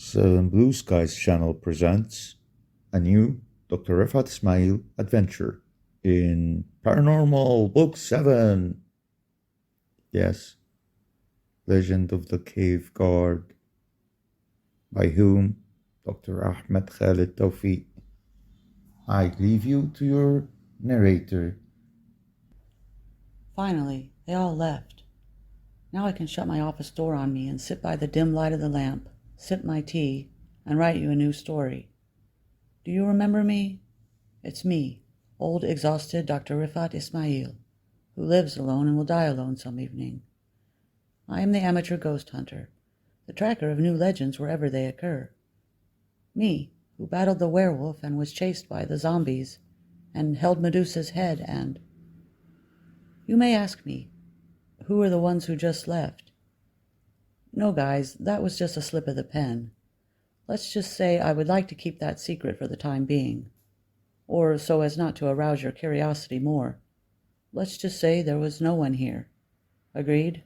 Seven Blue Skies channel presents a new Dr. Rifat Ismail adventure in Paranormal Book 7. Yes, Legend of the Cave Guard, by whom? Dr. Ahmed Khalid Tawfiq. I leave you to your narrator. Finally, they all left. Now I can shut my office door on me and sit by the dim light of the lamp, sip my tea, and write you a new story. Do you remember me? It's me, old exhausted Dr. Rifat Ismail, who lives alone and will die alone some evening. I am the amateur ghost hunter, the tracker of new legends wherever they occur. Me, who battled the werewolf and was chased by the zombies, and held Medusa's head and... You may ask me, who are the ones who just left? No, guys, that was just a slip of the pen. Let's just say I would like to keep that secret for the time being. Or so as not to arouse your curiosity more. Let's just say there was no one here. Agreed?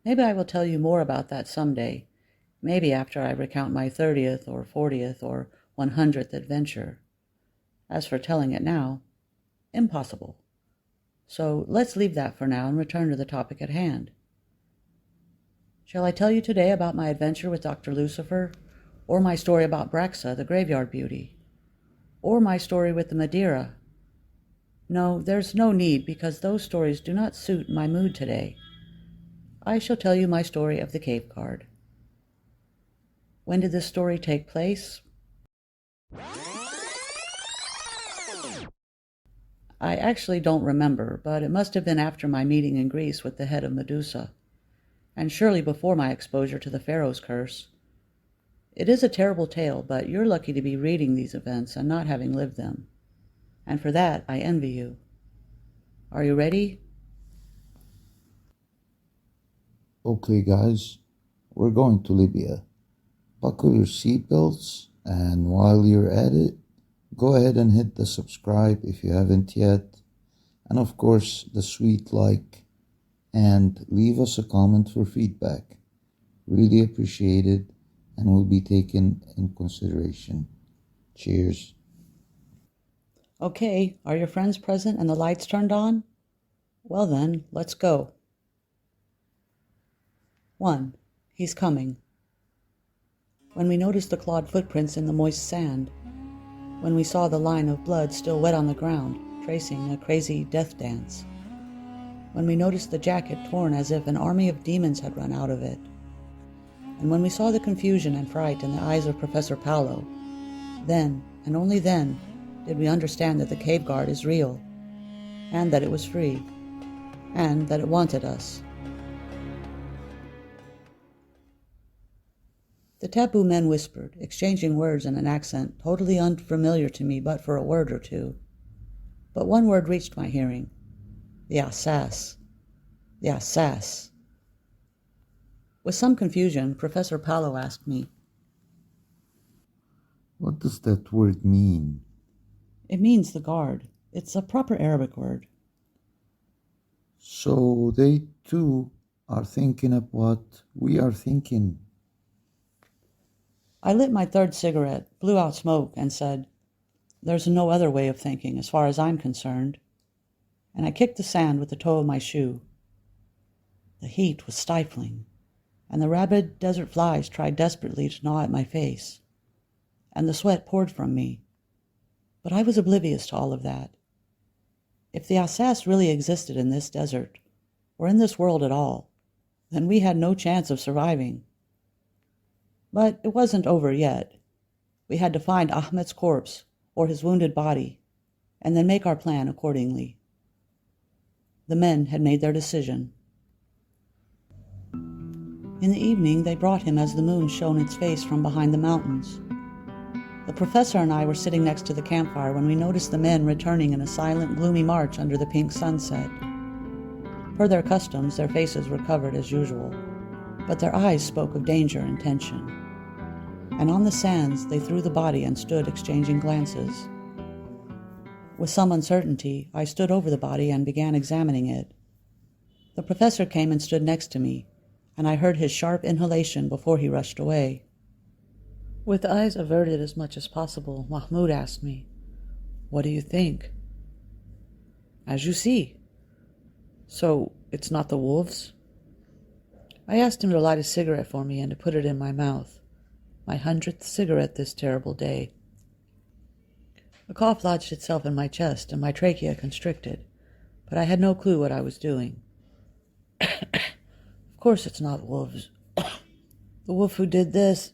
Maybe I will tell you more about that someday. Maybe after I recount my 30th or 40th or 100th adventure. As for telling it now, impossible. So let's leave that for now and return to the topic at hand. Shall I tell you today about my adventure with Dr. Lucifer, or my story about Braxa, the graveyard beauty, or my story with the Madeira? No, there's no need, because those stories do not suit my mood today. I shall tell you my story of the cave guard. When did this story take place? I actually don't remember, but it must have been after my meeting in Greece with the head of Medusa, and surely before my exposure to the Pharaoh's curse. It is a terrible tale, but you're lucky to be reading these events and not having lived them, and for that I envy you. Are you ready? Okay, guys, we're going to Libya. Buckle your seatbelts, and while you're at it, go ahead and hit the subscribe if you haven't yet, and of course the sweet like, and leave us a comment for feedback. Really appreciate it, and will be taken in consideration. Cheers. Okay, are your friends present and the lights turned on? Well then, let's go. 1. He's coming. When we noticed the clawed footprints in the moist sand, when we saw the line of blood still wet on the ground, tracing a crazy death dance, when we noticed the jacket torn as if an army of demons had run out of it, and when we saw the confusion and fright in the eyes of Professor Paolo, then, and only then, did we understand that the cave guard is real, and that it was free, and that it wanted us. The taboo men whispered, exchanging words in an accent totally unfamiliar to me but for a word or two. But one word reached my hearing. The Assas. The Assas. With some confusion, Professor Paolo asked me, What does that word mean? It means the guard. It's a proper Arabic word. So they too are thinking of what we are thinking. I lit my third cigarette, blew out smoke, and said, There's no other way of thinking as far as I'm concerned. And I kicked the sand with the toe of my shoe. The heat was stifling, and the rabid desert flies tried desperately to gnaw at my face, and the sweat poured from me. But I was oblivious to all of that. If the Assas really existed in this desert, or in this world at all, then we had no chance of surviving. But it wasn't over yet. We had to find Ahmed's corpse, or his wounded body, and then make our plan accordingly. The men had made their decision. In the evening, they brought him as the moon shone its face from behind the mountains. The professor and I were sitting next to the campfire when we noticed the men returning in a silent, gloomy march under the pink sunset. Per their customs, their faces were covered as usual, but their eyes spoke of danger and tension. And on the sands they threw the body and stood exchanging glances. With some uncertainty, I stood over the body and began examining it. The professor came and stood next to me, and I heard his sharp inhalation before he rushed away. With eyes averted as much as possible, Mahmoud asked me, "What do you think?" "As you see." "So, it's not the wolves?" I asked him to light a cigarette for me and to put it in my mouth. My 100th cigarette this terrible day. A cough lodged itself in my chest and my trachea constricted, but I had no clue what I was doing. Of course it's not wolves. The wolf who did this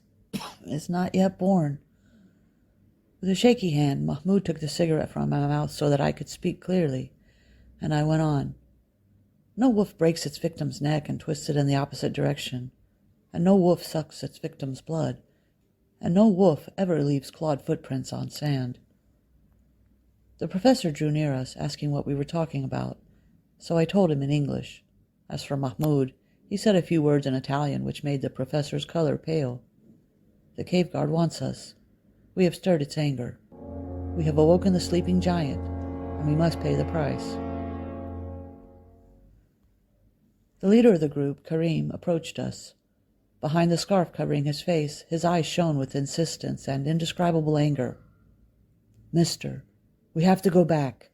is not yet born. With a shaky hand, Mahmoud took the cigarette from my mouth so that I could speak clearly, and I went on. No wolf breaks its victim's neck and twists it in the opposite direction, and no wolf sucks its victim's blood, and no wolf ever leaves clawed footprints on sand. The professor drew near us, asking what we were talking about, so I told him in English. As for Mahmoud, he said a few words in Italian which made the professor's color pale. The cave guard wants us. We have stirred its anger. We have awoken the sleeping giant, and we must pay the price. The leader of the group, Karim, approached us. Behind the scarf covering his face, his eyes shone with insistence and indescribable anger. "Mister, we have to go back."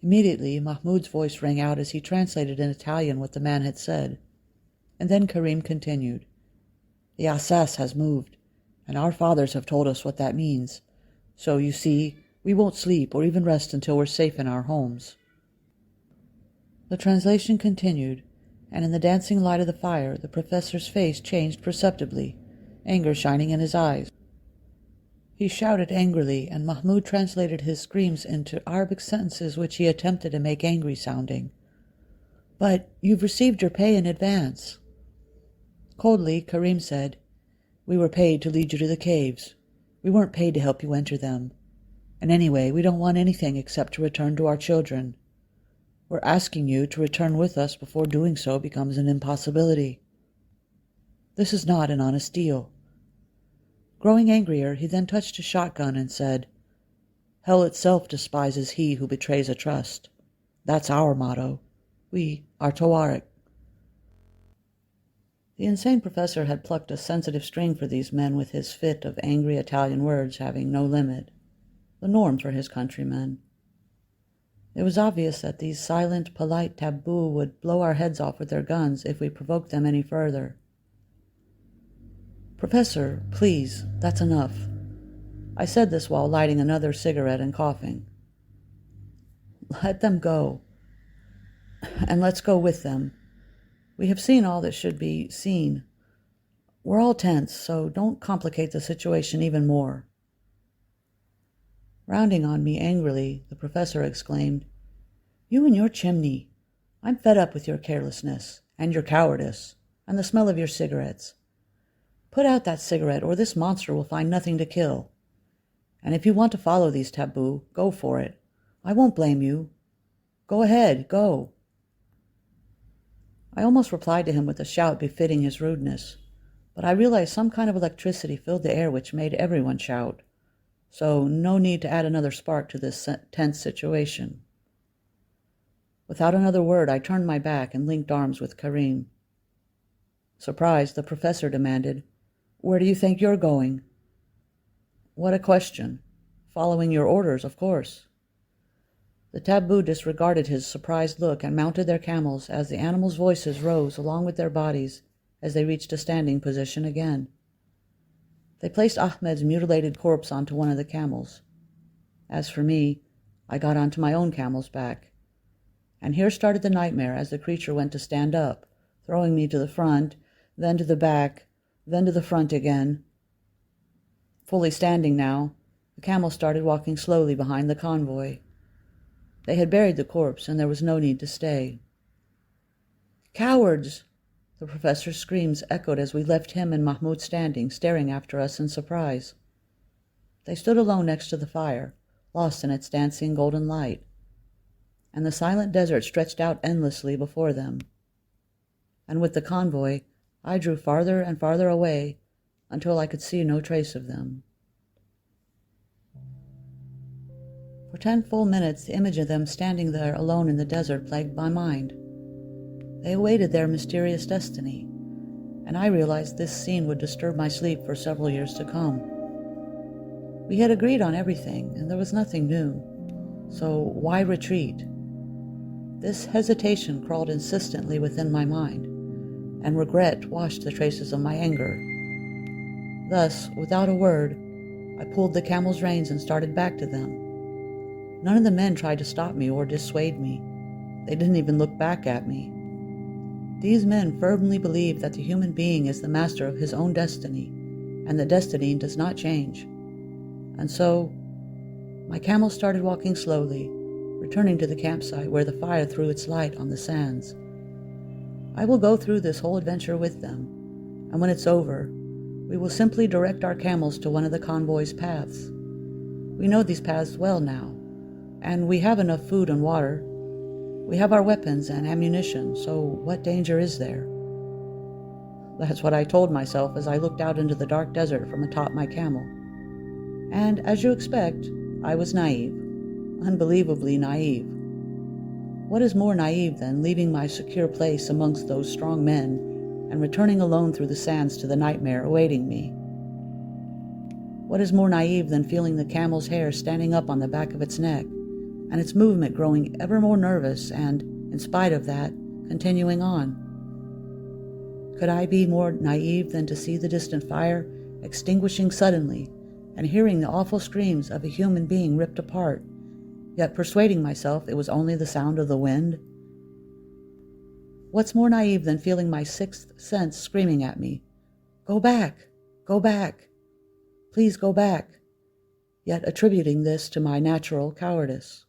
Immediately, Mahmoud's voice rang out as he translated in Italian what the man had said. And then Karim continued. "The Assas has moved, and our fathers have told us what that means. So, you see, we won't sleep or even rest until we're safe in our homes." The translation continued, and in the dancing light of the fire, the professor's face changed perceptibly, anger shining in his eyes. He shouted angrily, and Mahmoud translated his screams into Arabic sentences which he attempted to make angry-sounding. "But you've received your pay in advance." Coldly, Karim said, "We were paid to lead you to the caves. We weren't paid to help you enter them. And anyway, we don't want anything except to return to our children. We're asking you to return with us before doing so becomes an impossibility. This is not an honest deal." Growing angrier, he then touched his shotgun and said, "Hell itself despises he who betrays a trust. That's our motto. We are Tawarik." The insane professor had plucked a sensitive string for these men with his fit of angry Italian words having no limit, the norm for his countrymen. It was obvious that these silent, polite taboo would blow our heads off with their guns if we provoked them any further. "Professor, please, that's enough." I said this while lighting another cigarette and coughing. "Let them go. And let's go with them. We have seen all that should be seen. We're all tense, so don't complicate the situation even more." Rounding on me angrily, the professor exclaimed, "You and your chimney! I'm fed up with your carelessness, and your cowardice, and the smell of your cigarettes. Put out that cigarette, or this monster will find nothing to kill. And if you want to follow these taboo, go for it. I won't blame you. Go ahead, go." I almost replied to him with a shout befitting his rudeness, but I realized some kind of electricity filled the air which made everyone shout, so no need to add another spark to this tense situation. Without another word, I turned my back and linked arms with Karim. Surprised, the professor demanded, "Where do you think you're going?" What a question. Following your orders, of course. The taboo disregarded his surprised look and mounted their camels as the animals' voices rose along with their bodies as they reached a standing position again. They placed Ahmed's mutilated corpse onto one of the camels. As for me, I got onto my own camel's back. And here started the nightmare as the creature went to stand up, throwing me to the front, then to the back, then to the front again. Fully standing now, the camel started walking slowly behind the convoy. They had buried the corpse, and there was no need to stay. "Cowards!" The professor's screams echoed as we left him and Mahmoud standing, staring after us in surprise. They stood alone next to the fire, lost in its dancing golden light, and the silent desert stretched out endlessly before them. And with the convoy, I drew farther and farther away until I could see no trace of them. For 10 full minutes, the image of them standing there alone in the desert plagued my mind. They awaited their mysterious destiny, and I realized this scene would disturb my sleep for several years to come. We had agreed on everything, and there was nothing new. So why retreat? This hesitation crawled insistently within my mind, and regret washed the traces of my anger. Thus, without a word, I pulled the camel's reins and started back to them. None of the men tried to stop me or dissuade me. They didn't even look back at me. These men firmly believe that the human being is the master of his own destiny, and that destiny does not change. And so, my camel started walking slowly, returning to the campsite where the fire threw its light on the sands. I will go through this whole adventure with them, and when it's over, we will simply direct our camels to one of the convoy's paths. We know these paths well now, and we have enough food and water. We have our weapons and ammunition, so what danger is there? That's what I told myself as I looked out into the dark desert from atop my camel. And as you expect, I was naive, unbelievably naive. What is more naive than leaving my secure place amongst those strong men and returning alone through the sands to the nightmare awaiting me? What is more naive than feeling the camel's hair standing up on the back of its neck, and its movement growing ever more nervous and, in spite of that, continuing on? Could I be more naive than to see the distant fire extinguishing suddenly and hearing the awful screams of a human being ripped apart, yet persuading myself it was only the sound of the wind? What's more naive than feeling my sixth sense screaming at me, "Go back! Go back! Please go back!" yet attributing this to my natural cowardice?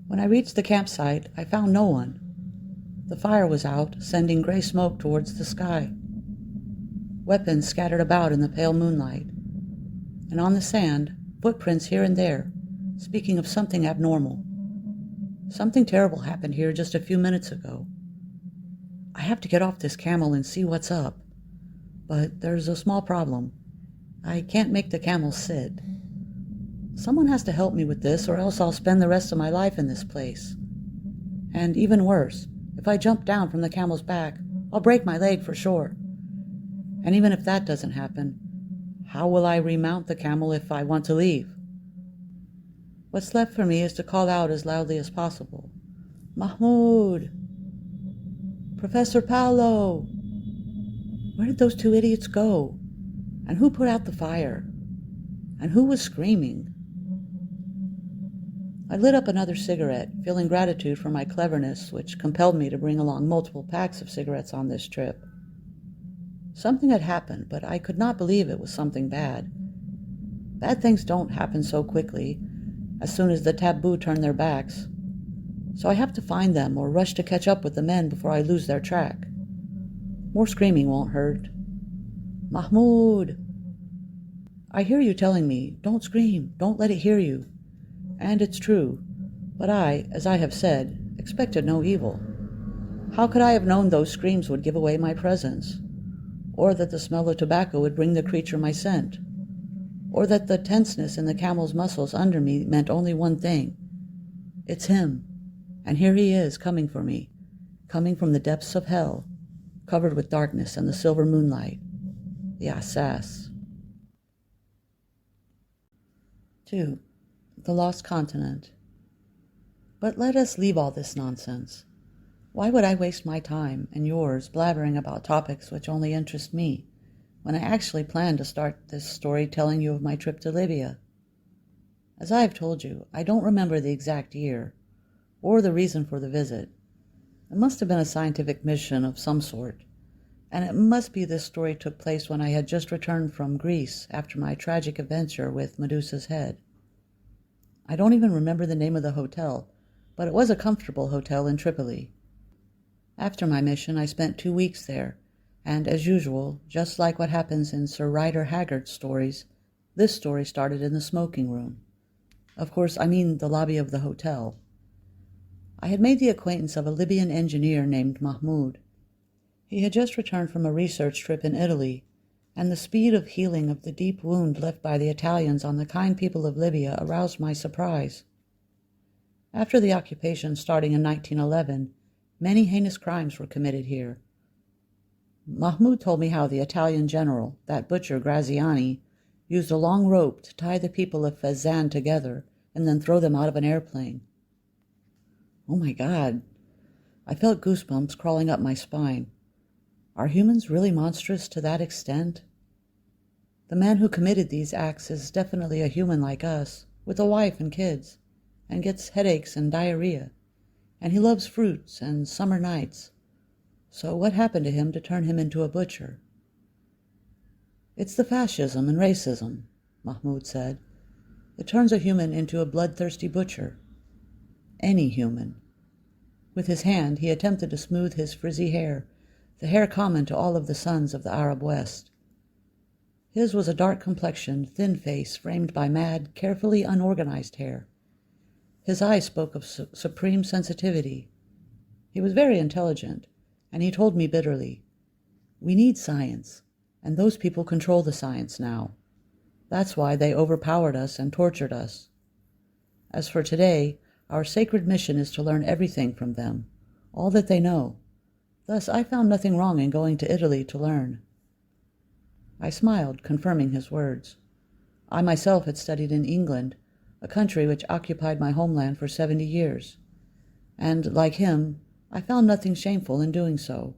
When I reached the campsite, I found no one. The fire was out, sending gray smoke towards the sky. Weapons scattered about in the pale moonlight, and on the sand, footprints here and there, speaking of something abnormal. Something terrible happened here just a few minutes ago. I have to get off this camel and see what's up, but there's a small problem. I can't make the camel sit. Someone has to help me with this, or else I'll spend the rest of my life in this place. And even worse, if I jump down from the camel's back, I'll break my leg for sure. And even if that doesn't happen, how will I remount the camel if I want to leave? What's left for me is to call out as loudly as possible, "Mahmoud! Professor Paolo! Where did those two idiots go? And who put out the fire? And who was screaming?" I lit up another cigarette, feeling gratitude for my cleverness, which compelled me to bring along multiple packs of cigarettes on this trip. Something had happened, but I could not believe it was something bad. Bad things don't happen so quickly, as soon as the taboo turn their backs. So I have to find them or rush to catch up with the men before I lose their track. More screaming won't hurt. "Mahmoud! I hear you telling me, don't scream, don't let it hear you." And it's true, but I, as I have said, expected no evil. How could I have known those screams would give away my presence? Or that the smell of tobacco would bring the creature my scent? Or that the tenseness in the camel's muscles under me meant only one thing: it's him, and here he is coming for me, coming from the depths of hell, covered with darkness and the silver moonlight, the Assas. 2. The Lost Continent. But let us leave all this nonsense. Why would I waste my time and yours blabbering about topics which only interest me, when I actually plan to start this story telling you of my trip to Libya? As I have told you, I don't remember the exact year, or the reason for the visit. It must have been a scientific mission of some sort, and it must be this story took place when I had just returned from Greece after my tragic adventure with Medusa's head. I don't even remember the name of the hotel, but it was a comfortable hotel in Tripoli. After my mission, I spent 2 weeks there, and as usual, just like what happens in Sir Rider Haggard's stories, this story started in the smoking room. Of course, I mean the lobby of the hotel. I had made the acquaintance of a Libyan engineer named Mahmoud. He had just returned from a research trip in Italy, and the speed of healing of the deep wound left by the Italians on the kind people of Libya aroused my surprise. After the occupation starting in 1911, Many heinous crimes were committed here. Mahmoud told me how the Italian general, that butcher Graziani, used a long rope to tie the people of Fezzan together and then throw them out of an airplane. Oh my God! I felt goosebumps crawling up my spine. Are humans really monstrous to that extent? The man who committed these acts is definitely a human like us, with a wife and kids, and gets headaches and diarrhea, and he loves fruits and summer nights. So what happened to him to turn him into a butcher? It's the fascism and racism, Mahmoud said. It turns a human into a bloodthirsty butcher. Any human. With his hand, he attempted to smooth his frizzy hair, the hair common to all of the sons of the Arab West. His was a dark-complexioned, thin face framed by mad, carefully unorganized hair. His eyes spoke of supreme sensitivity. He was very intelligent, and he told me bitterly, "We need science, and those people control the science now. That's why they overpowered us and tortured us. As for today, our sacred mission is to learn everything from them, all that they know. Thus I found nothing wrong in going to Italy to learn." I smiled, confirming his words. I myself had studied in England, a country which occupied my homeland for 70 years, and, like him, I found nothing shameful in doing so.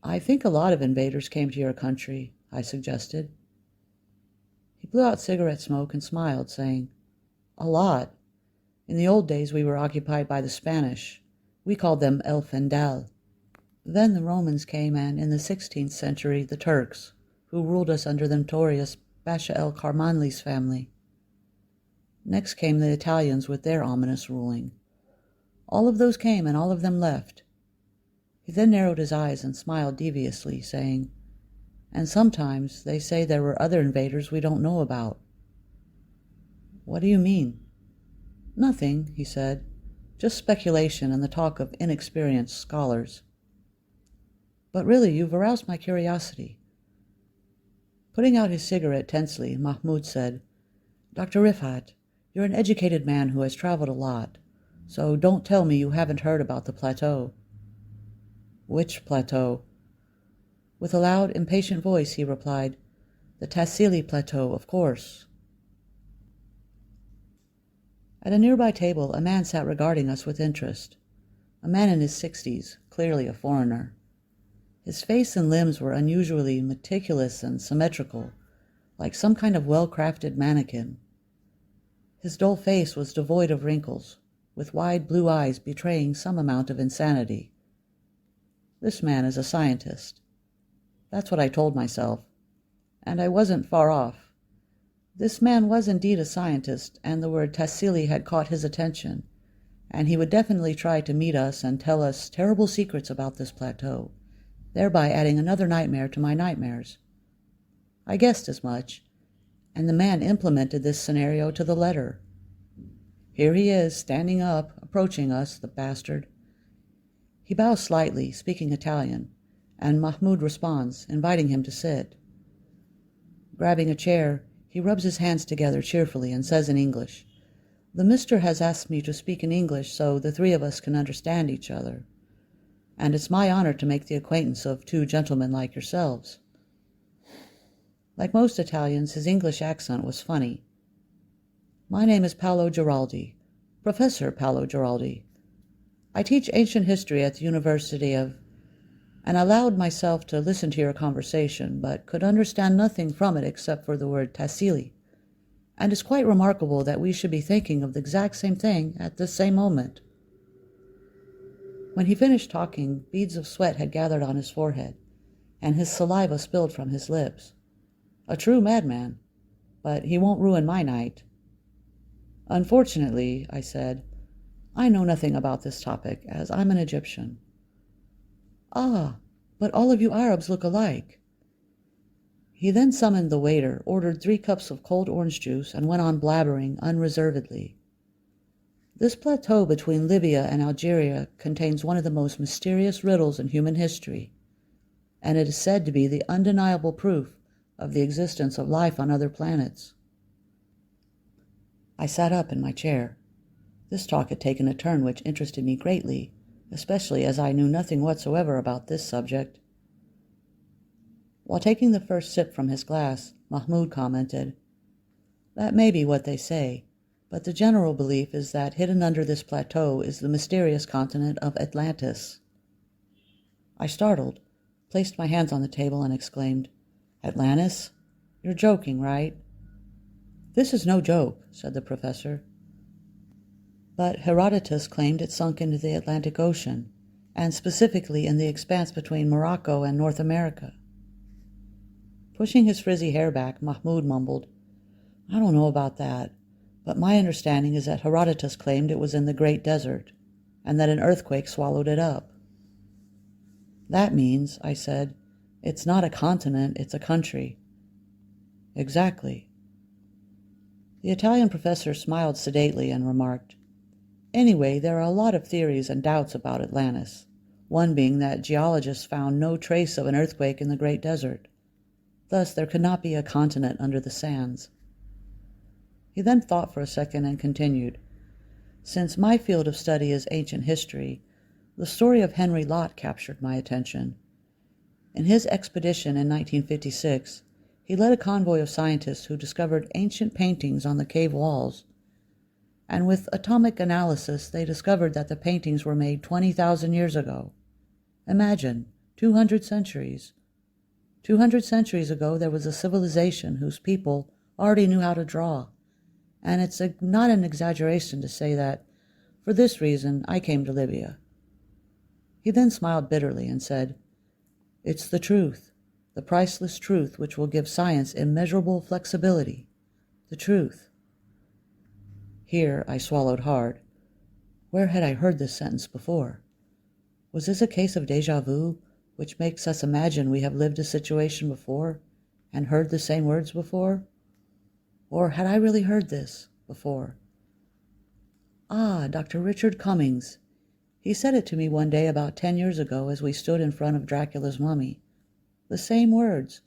"I think a lot of invaders came to your country," I suggested. He blew out cigarette smoke and smiled, saying, "A lot. In the old days we were occupied by the Spanish. We called them El Fendal. Then the Romans came, and in the 16th century the Turks, who ruled us under the notorious Basha el-Karmanli's family. Next came the Italians with their ominous ruling. All of those came and all of them left." He then narrowed his eyes and smiled deviously, saying, "And sometimes they say there were other invaders we don't know about." "What do you mean?" "Nothing," he said. "Just speculation and the talk of inexperienced scholars. But really, you've aroused my curiosity." Putting out his cigarette tensely, Mahmoud said, "Dr. Rifat, you're an educated man who has traveled a lot, so don't tell me you haven't heard about the plateau." "Which plateau?" With a loud, impatient voice, he replied, "The Tassili Plateau, of course." At a nearby table, a man sat regarding us with interest. A man in his 60s, clearly a foreigner. His face and limbs were unusually meticulous and symmetrical, like some kind of well-crafted mannequin. His dull face was devoid of wrinkles, with wide blue eyes betraying some amount of insanity. This man is a scientist. That's what I told myself, and I wasn't far off. This man was indeed a scientist, and the word Tassili had caught his attention, and he would definitely try to meet us and tell us terrible secrets about this plateau, thereby adding another nightmare to my nightmares. I guessed as much, and the man implemented this scenario to the letter. Here he is, standing up, approaching us, the bastard. He bows slightly, speaking Italian, and Mahmoud responds, inviting him to sit. Grabbing a chair, he rubs his hands together cheerfully and says in English, "The mister has asked me to speak in English so the three of us can understand each other. And it's my honor to make the acquaintance of two gentlemen like yourselves." Like most Italians, his English accent was funny. "My name is Paolo Giraldi, Professor Paolo Giraldi. I teach ancient history at the University of..." And I allowed myself to listen to your conversation, but could understand nothing from it except for the word Tassili. And it's quite remarkable that we should be thinking of the exact same thing at this same moment. When he finished talking, beads of sweat had gathered on his forehead, and his saliva spilled from his lips. A true madman, but he won't ruin my night. "Unfortunately," I said, "I know nothing about this topic, as I'm an Egyptian." "Ah, but all of you Arabs look alike." He then summoned the waiter, ordered 3 cups of cold orange juice, and went on blabbering unreservedly. "This plateau between Libya and Algeria contains one of the most mysterious riddles in human history, and it is said to be the undeniable proof of the existence of life on other planets." I sat up in my chair. This talk had taken a turn which interested me greatly, especially as I knew nothing whatsoever about this subject. While taking the first sip from his glass, Mahmoud commented, "That may be what they say, but the general belief is that hidden under this plateau is the mysterious continent of Atlantis." I startled, placed my hands on the table, and exclaimed, "Atlantis? You're joking, right?" "This is no joke," said the professor. "But Herodotus claimed it sunk into the Atlantic Ocean, and specifically in the expanse between Morocco and North America." Pushing his frizzy hair back, Mahmoud mumbled, "I don't know about that, but my understanding is that Herodotus claimed it was in the Great Desert, and that an earthquake swallowed it up." "That means," I said, "it's not a continent, it's a country." "Exactly." The Italian professor smiled sedately and remarked, "Anyway, there are a lot of theories and doubts about Atlantis, one being that geologists found no trace of an earthquake in the Great Desert. Thus, there could not be a continent under the sands." He then thought for a second and continued, "Since my field of study is ancient history, the story of Henry Lott captured my attention. In his expedition in 1956, he led a convoy of scientists who discovered ancient paintings on the cave walls. And with atomic analysis, they discovered that the paintings were made 20,000 years ago. Imagine, 200 centuries. 200 centuries ago, there was a civilization whose people already knew how to draw. And it's not an exaggeration to say that, for this reason, I came to Libya." He then smiled bitterly and said, "It's the truth, the priceless truth which will give science immeasurable flexibility. The truth." Here I swallowed hard. Where had I heard this sentence before? Was this a case of déjà vu, which makes us imagine we have lived a situation before and heard the same words before? Or had I really heard this before? Ah, Dr. Richard Cummings. He said it to me one day about 10 years ago as we stood in front of Dracula's mummy. The same words,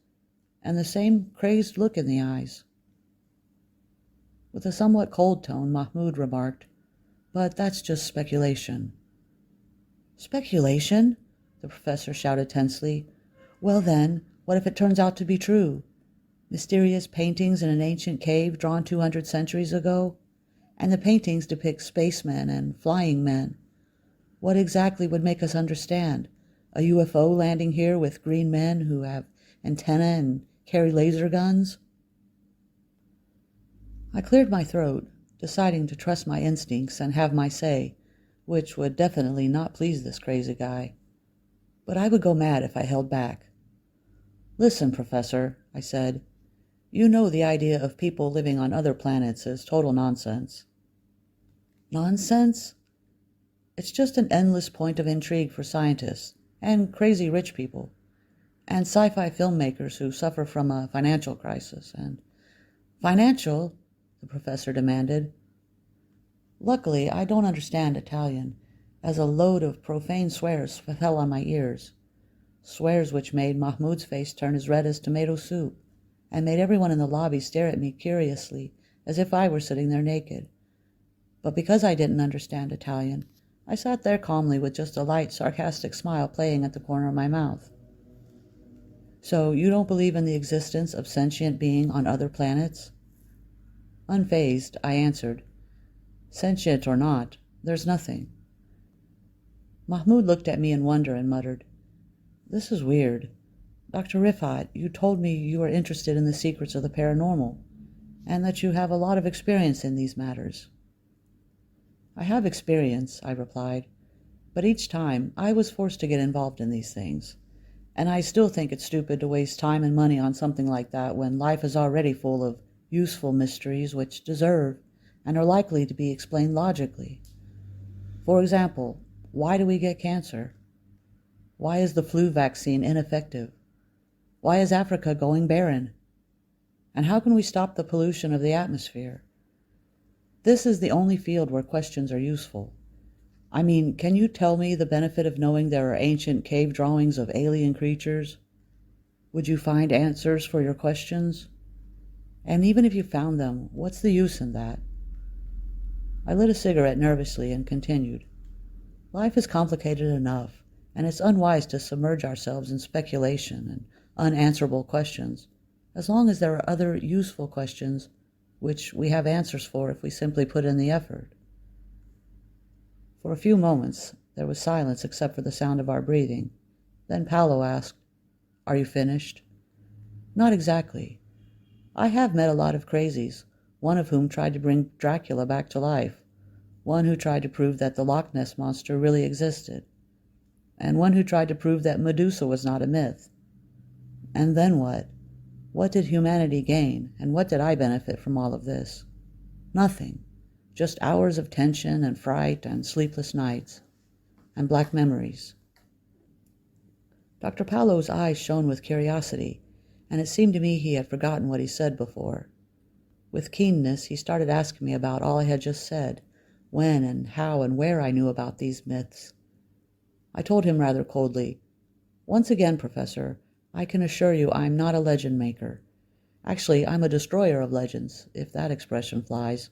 and the same crazed look in the eyes. With a somewhat cold tone, Mahmoud remarked, "But that's just speculation." "Speculation?" the professor shouted tensely. "Well then, what if it turns out to be true? Mysterious paintings in an ancient cave drawn 200 centuries ago, and the paintings depict spacemen and flying men. What exactly would make us understand? A UFO landing here with green men who have antennae and carry laser guns?" I cleared my throat, deciding to trust my instincts and have my say, which would definitely not please this crazy guy. But I would go mad if I held back. "Listen, Professor," I said, "you know the idea of people living on other planets is total nonsense." "Nonsense?" "It's just an endless point of intrigue for scientists, and crazy rich people, and sci-fi filmmakers who suffer from a financial crisis, and—" "Financial?" the professor demanded. Luckily, I don't understand Italian, as a load of profane swears fell on my ears, swears which made Mahmoud's face turn as red as tomato soup, and made everyone in the lobby stare at me curiously, as if I were sitting there naked. But because I didn't understand Italian, I sat there calmly with just a light, sarcastic smile playing at the corner of my mouth. "So you don't believe in the existence of sentient being on other planets?" Unfazed, I answered, "Sentient or not, there's nothing." Mahmoud looked at me in wonder and muttered, "This is weird. Dr. Rifat, you told me you were interested in the secrets of the paranormal, and that you have a lot of experience in these matters." "I have experience," I replied, "but each time I was forced to get involved in these things, and I still think it's stupid to waste time and money on something like that when life is already full of useful mysteries which deserve and are likely to be explained logically. For example, why do we get cancer? Why is the flu vaccine ineffective? Why is Africa going barren? And how can we stop the pollution of the atmosphere? This is the only field where questions are useful. I mean, can you tell me the benefit of knowing there are ancient cave drawings of alien creatures? Would you find answers for your questions? And even if you found them, what's the use in that?" I lit a cigarette nervously and continued, Life is complicated enough, and it's unwise to submerge ourselves in speculation and unanswerable questions, as long as there are other useful questions which we have answers for if we simply put in the effort. For a few moments there was silence except for the sound of our breathing. Then Paolo asked, "Are you finished?" "Not exactly. I have met a lot of crazies, one of whom tried to bring Dracula back to life, one who tried to prove that the Loch Ness Monster really existed, and one who tried to prove that Medusa was not a myth. And then what? What did humanity gain, and what did I benefit from all of this? Nothing. Just hours of tension and fright and sleepless nights, and black memories." Dr. Paolo's eyes shone with curiosity, and it seemed to me he had forgotten what he said before. With keenness, he started asking me about all I had just said, when and how and where I knew about these myths. I told him rather coldly, "Once again, Professor, I can assure you I'm not a legend maker. Actually, I'm a destroyer of legends, if that expression flies."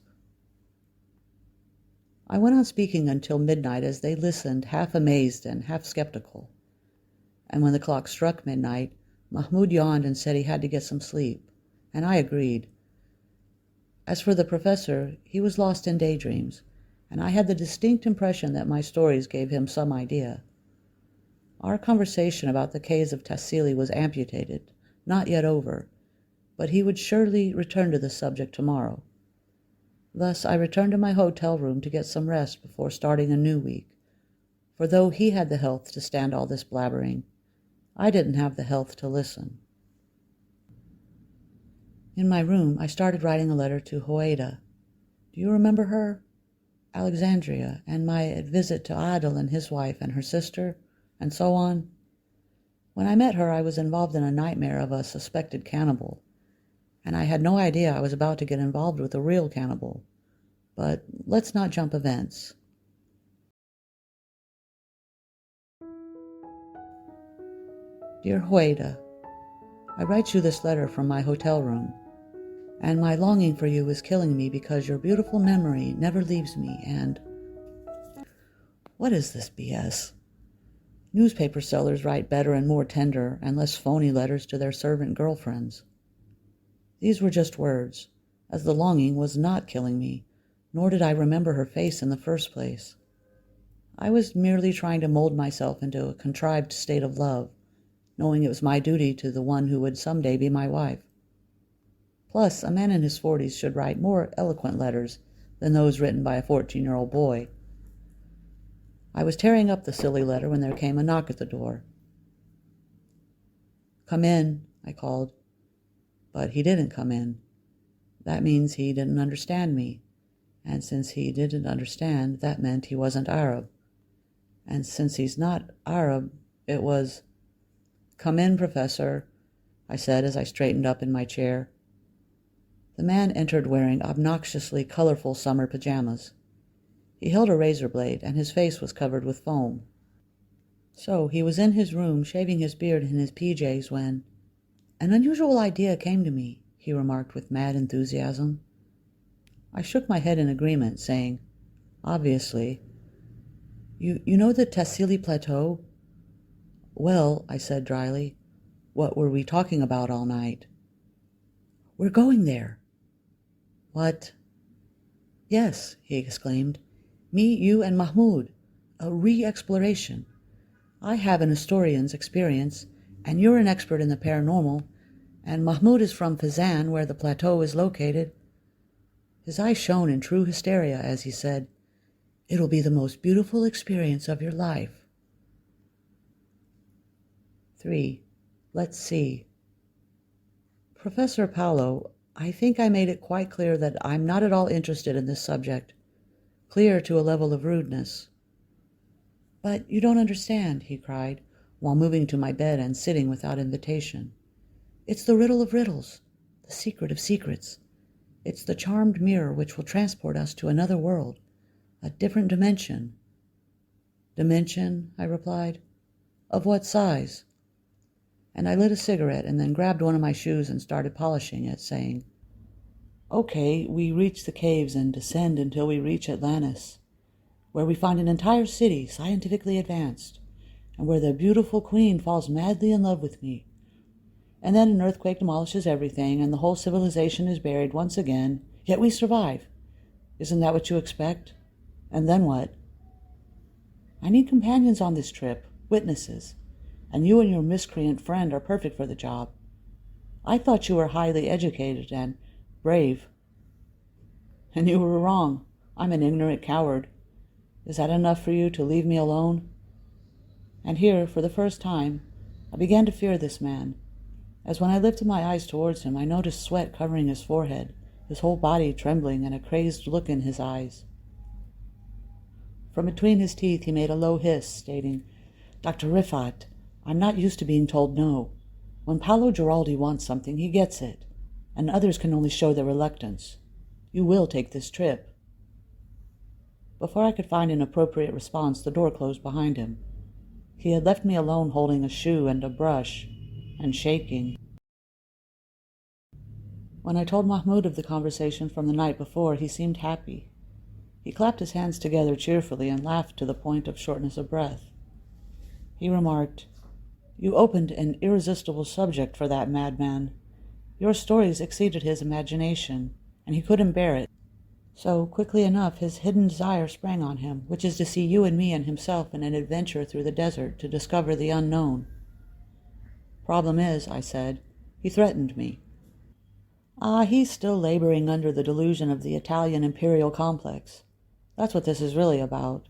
I went on speaking until midnight as they listened, half amazed and half skeptical. And when the clock struck midnight, Mahmoud yawned and said he had to get some sleep, and I agreed. As for the professor, he was lost in daydreams, and I had the distinct impression that my stories gave him some idea. Our conversation about the caves of Tassili was amputated, not yet over, but he would surely return to the subject tomorrow. Thus I returned to my hotel room to get some rest before starting a new week, for though he had the health to stand all this blabbering, I didn't have the health to listen. In my room, I started writing a letter to Hoeda. Do you remember her? Alexandria, and my visit to Adel and his wife and her sister, and so on. When I met her, I was involved in a nightmare of a suspected cannibal, and I had no idea I was about to get involved with a real cannibal. But let's not jump events. Dear Hoeda, I write you this letter from my hotel room, and my longing for you is killing me because your beautiful memory never leaves me, and... What is this BS? Newspaper sellers write better and more tender and less phony letters to their servant girlfriends. These were just words, as the longing was not killing me, nor did I remember her face in the first place. I was merely trying to mold myself into a contrived state of love, knowing it was my duty to the one who would someday be my wife. Plus, a man in his 40s should write more eloquent letters than those written by a 14-year-old boy. I was tearing up the silly letter when there came a knock at the door. "Come in," I called. But he didn't come in. That means he didn't understand me. And since he didn't understand, that meant he wasn't Arab. And since he's not Arab, it was... "Come in, Professor," I said as I straightened up in my chair. The man entered wearing obnoxiously colorful summer pajamas. He held a razor blade, and his face was covered with foam. So he was in his room shaving his beard in his PJs when... "An unusual idea came to me," he remarked with mad enthusiasm. I shook my head in agreement, saying, "Obviously. You know the Tassili Plateau?" "Well," I said dryly, "what were we talking about all night?" "We're going there." "What?" "Yes," he exclaimed. "Me, you, and Mahmoud. A re-exploration. I have an historian's experience, and you're an expert in the paranormal, and Mahmoud is from Fezzan, where the plateau is located." His eyes shone in true hysteria as he said, "It'll be the most beautiful experience of your life." 3. Let's see. Professor Paolo, I think I made it quite clear that I'm not at all interested in this subject. Clear to a level of rudeness. "But you don't understand," he cried, while moving to my bed and sitting without invitation. "It's the riddle of riddles, the secret of secrets. It's the charmed mirror which will transport us to another world, a different dimension." "Dimension?" I replied. "Of what size?" And I lit a cigarette and then grabbed one of my shoes and started polishing it, saying, "Okay, we reach the caves and descend until we reach Atlantis. where we find an entire city scientifically advanced, and where the beautiful queen falls madly in love with me. And then an earthquake demolishes everything, and the whole civilization is buried once again, yet we survive. Isn't that what you expect? And then what? I need companions on this trip, witnesses, and you and your miscreant friend are perfect for the job. I thought you were highly educated and brave. And you were wrong. I'm an ignorant coward. Is that enough for you to leave me alone? And here, for the first time, I began to fear this man, as when I lifted my eyes towards him, I noticed sweat covering his forehead, his whole body trembling, and a crazed look in his eyes. From between his teeth he made a low hiss, stating, "Dr. Riffat, I'm not used to being told no. When Paolo Giraldi wants something, he gets it, and others can only show their reluctance. You will take this trip." Before I could find an appropriate response, the door closed behind him. He had left me alone holding a shoe and a brush, and shaking. When I told Mahmoud of the conversation from the night before, he seemed happy. He clapped his hands together cheerfully and laughed to the point of shortness of breath. He remarked, "You opened an irresistible subject for that madman. Your stories exceeded his imagination, and he couldn't bear it. So, quickly enough, his hidden desire sprang on him, which is to see you and me and himself in an adventure through the desert to discover the unknown." "Problem is," I said, "he threatened me." "Ah, he's still laboring under the delusion of the Italian imperial complex. That's what this is really about."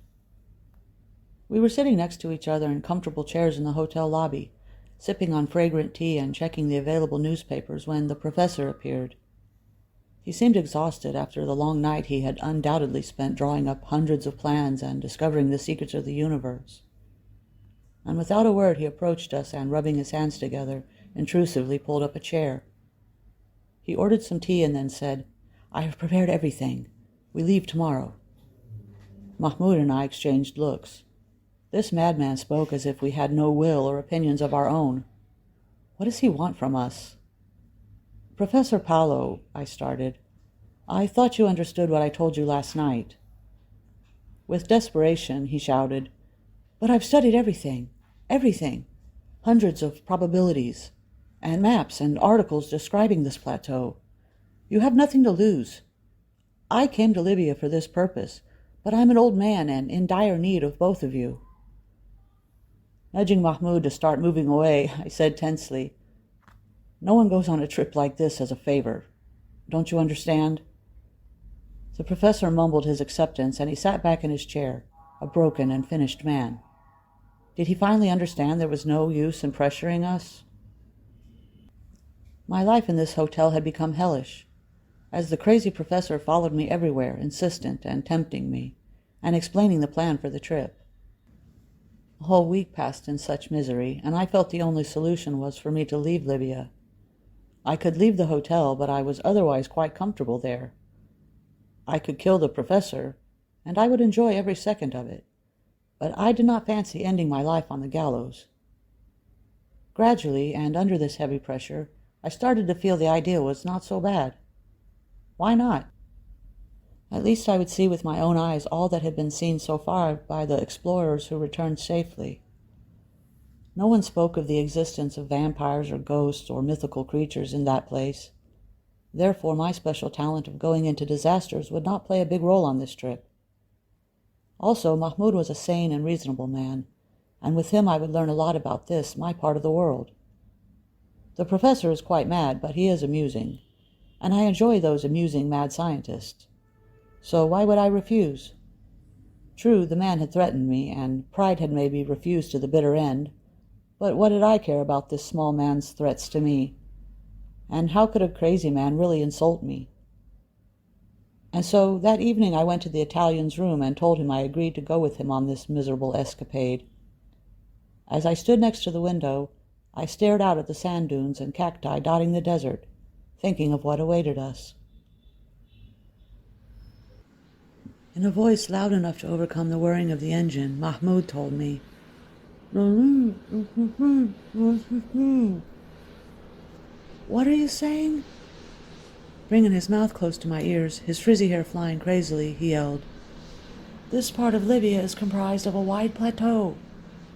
We were sitting next to each other in comfortable chairs in the hotel lobby, sipping on fragrant tea and checking the available newspapers when the professor appeared. He seemed exhausted after the long night he had undoubtedly spent drawing up hundreds of plans and discovering the secrets of the universe. And without a word he approached us and, rubbing his hands together, intrusively pulled up a chair. He ordered some tea and then said, "I have prepared everything. We leave tomorrow." Mahmoud and I exchanged looks. This madman spoke as if we had no will or opinions of our own. What does he want from us? "Professor Paolo," I started, "I thought you understood what I told you last night." With desperation, he shouted, "But I've studied everything, everything. Hundreds of probabilities, and maps and articles describing this plateau. You have nothing to lose. I came to Libya for this purpose, but I'm an old man and in dire need of both of you." Nudging Mahmoud to start moving away, I said tensely, "No one goes on a trip like this as a favor. Don't you understand?" The professor mumbled his acceptance, and he sat back in his chair, a broken and finished man. Did he finally understand there was no use in pressuring us? My life in this hotel had become hellish, as the crazy professor followed me everywhere, insistent and tempting me, and explaining the plan for the trip. A whole week passed in such misery, and I felt the only solution was for me to leave Libya. I could leave the hotel, but I was otherwise quite comfortable there. I could kill the professor, and I would enjoy every second of it, but I did not fancy ending my life on the gallows. Gradually, and under this heavy pressure, I started to feel the idea was not so bad. Why not? At least I would see with my own eyes all that had been seen so far by the explorers who returned safely. No one spoke of the existence of vampires or ghosts or mythical creatures in that place. Therefore, my special talent of going into disasters would not play a big role on this trip. Also, Mahmoud was a sane and reasonable man, and with him I would learn a lot about this, my part of the world. The professor is quite mad, but he is amusing, and I enjoy those amusing mad scientists. So why would I refuse? True, the man had threatened me, and pride had made me refuse to the bitter end, but what did I care about this small man's threats to me? And how could a crazy man really insult me? And so that evening I went to the Italian's room and told him I agreed to go with him on this miserable escapade. As I stood next to the window, I stared out at the sand dunes and cacti dotting the desert, thinking of what awaited us. In a voice loud enough to overcome the whirring of the engine, Mahmoud told me, "What are you saying?" Bringing his mouth close to my ears, his frizzy hair flying crazily, he yelled, This part of Libya is comprised of a wide plateau,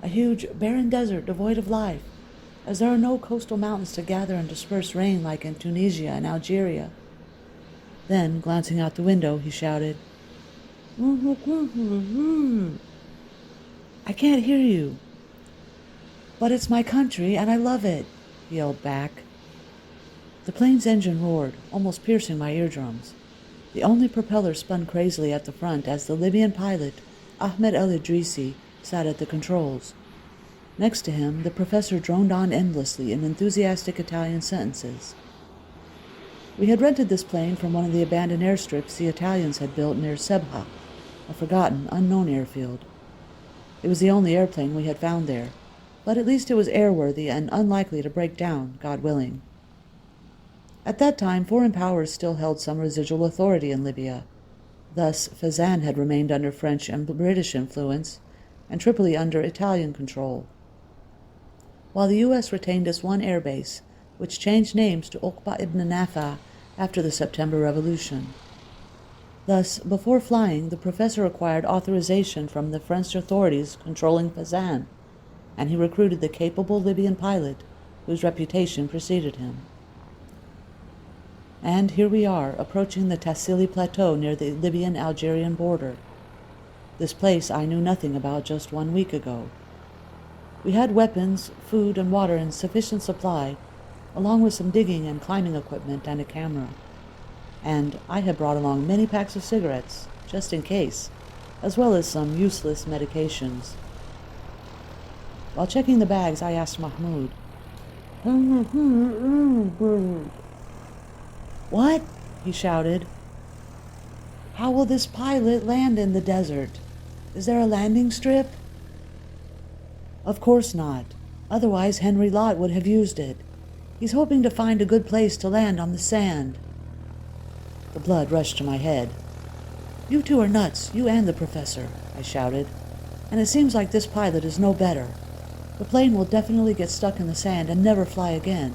a huge barren desert devoid of life, as there are no coastal mountains to gather and disperse rain like in Tunisia and Algeria. Then, glancing out the window, he shouted, I can't hear you. But it's my country, and I love it, he yelled back. The plane's engine roared, almost piercing my eardrums. The only propeller spun crazily at the front as the Libyan pilot, Ahmed El-Idrisi, sat at the controls. Next to him, the professor droned on endlessly in enthusiastic Italian sentences. We had rented this plane from one of the abandoned airstrips the Italians had built near Sebha, a forgotten, unknown airfield. It was the only airplane we had found there, but at least it was airworthy and unlikely to break down, God willing. At that time, foreign powers still held some residual authority in Libya. Thus, Fezzan had remained under French and British influence, and Tripoli under Italian control, while the U.S. retained its one airbase, which changed names to Uqba ibn Nafa after the September Revolution. Thus, before flying, the professor acquired authorization from the French authorities controlling Fezzan, and he recruited the capable Libyan pilot whose reputation preceded him. And here we are, approaching the Tassili Plateau near the Libyan-Algerian border. This place I knew nothing about just 1 week ago. We had weapons, food, and water in sufficient supply, along with some digging and climbing equipment and a camera. And I had brought along many packs of cigarettes, just in case, as well as some useless medications. While checking the bags, I asked Mahmoud, What? He shouted. How will this pilot land in the desert? Is there a landing strip? Of course not. Otherwise Henry Lott would have used it. He's hoping to find a good place to land on the sand. The blood rushed to my head. You two are nuts, you and the professor, I shouted. And it seems like this pilot is no better. The plane will definitely get stuck in the sand and never fly again.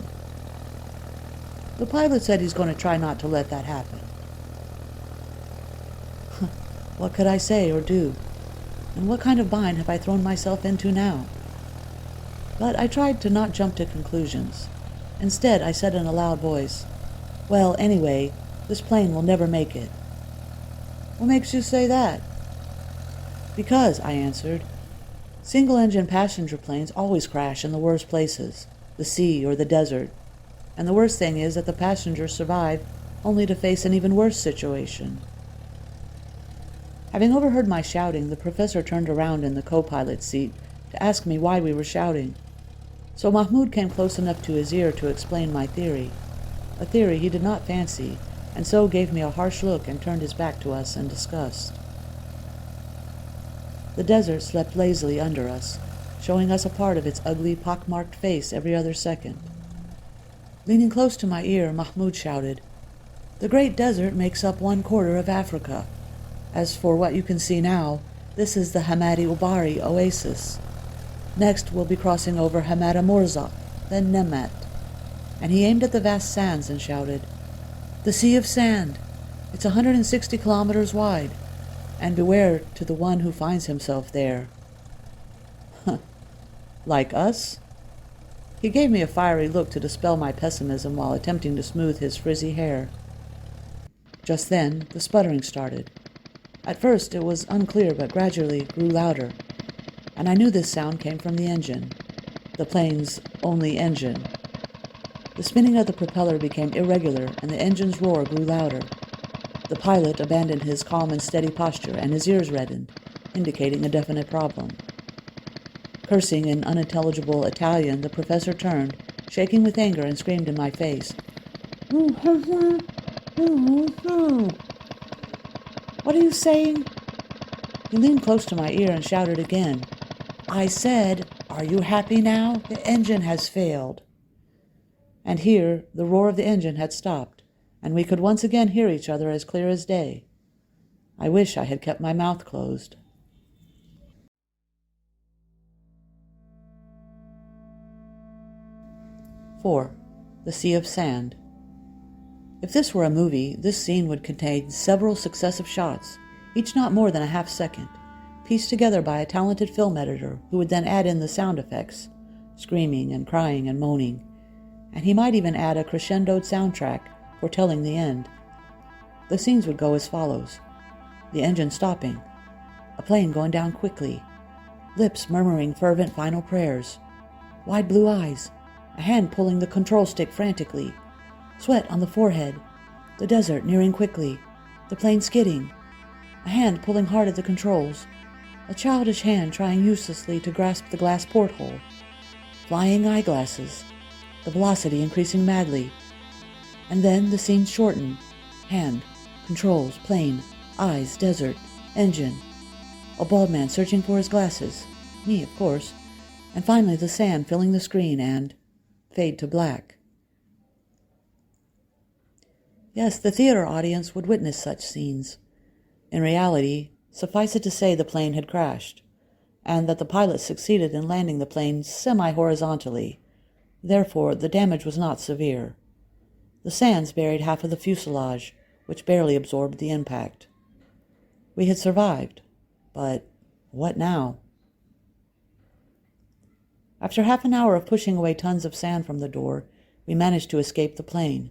The pilot said he's going to try not to let that happen. What could I say or do? And what kind of bind have I thrown myself into now? But I tried to not jump to conclusions. Instead, I said in a loud voice, Well, anyway, this plane will never make it. What makes you say that? Because, I answered, single-engine passenger planes always crash in the worst places, the sea or the desert. And the worst thing is that the passengers survive only to face an even worse situation. Having overheard my shouting, the professor turned around in the co-pilot's seat to ask me why we were shouting. So Mahmoud came close enough to his ear to explain my theory, a theory he did not fancy, and so gave me a harsh look and turned his back to us in disgust. The desert slept lazily under us, showing us a part of its ugly, pockmarked face every other second. Leaning close to my ear, Mahmoud shouted, The Great Desert makes up 1/4 of Africa. As for what you can see now, this is the Hamadi Ubari oasis. Next we'll be crossing over Hamada Morzak, then Nemat. And he aimed at the vast sands and shouted, The Sea of Sand! It's 160 kilometers wide, and beware to the one who finds himself there. Like us? He gave me a fiery look to dispel my pessimism while attempting to smooth his frizzy hair. Just then, the sputtering started. At first it was unclear, but gradually grew louder, and I knew this sound came from the engine, the plane's only engine. The spinning of the propeller became irregular, and the engine's roar grew louder. The pilot abandoned his calm and steady posture, and his ears reddened, indicating a definite problem. Cursing in unintelligible Italian, the professor turned, shaking with anger, and screamed in my face. What are you saying? He leaned close to my ear and shouted again. I said, Are you happy now? The engine has failed. And here the roar of the engine had stopped, and we could once again hear each other as clear as day. I wish I had kept my mouth closed. "4. The Sea of Sand. If this were a movie, this scene would contain several successive shots, each not more than a half second, pieced together by a talented film editor who would then add in the sound effects, screaming and crying and moaning, and he might even add a crescendoed soundtrack foretelling the end. The scenes would go as follows: the engine stopping, a plane going down quickly, lips murmuring fervent final prayers, wide blue eyes, a hand pulling the control stick frantically, sweat on the forehead, the desert nearing quickly, the plane skidding, a hand pulling hard at the controls, a childish hand trying uselessly to grasp the glass porthole, flying eyeglasses, the velocity increasing madly, and then the scenes shorten: hand, controls, plane, eyes, desert, engine, a bald man searching for his glasses, me, of course, and finally the sand filling the screen and fade to black. Yes, the theater audience would witness such scenes. In reality, suffice it to say the plane had crashed, and that the pilot succeeded in landing the plane semi-horizontally. Therefore, the damage was not severe. The sands buried half of the fuselage, which barely absorbed the impact. We had survived, but what now? After half an hour of pushing away tons of sand from the door, we managed to escape the plane.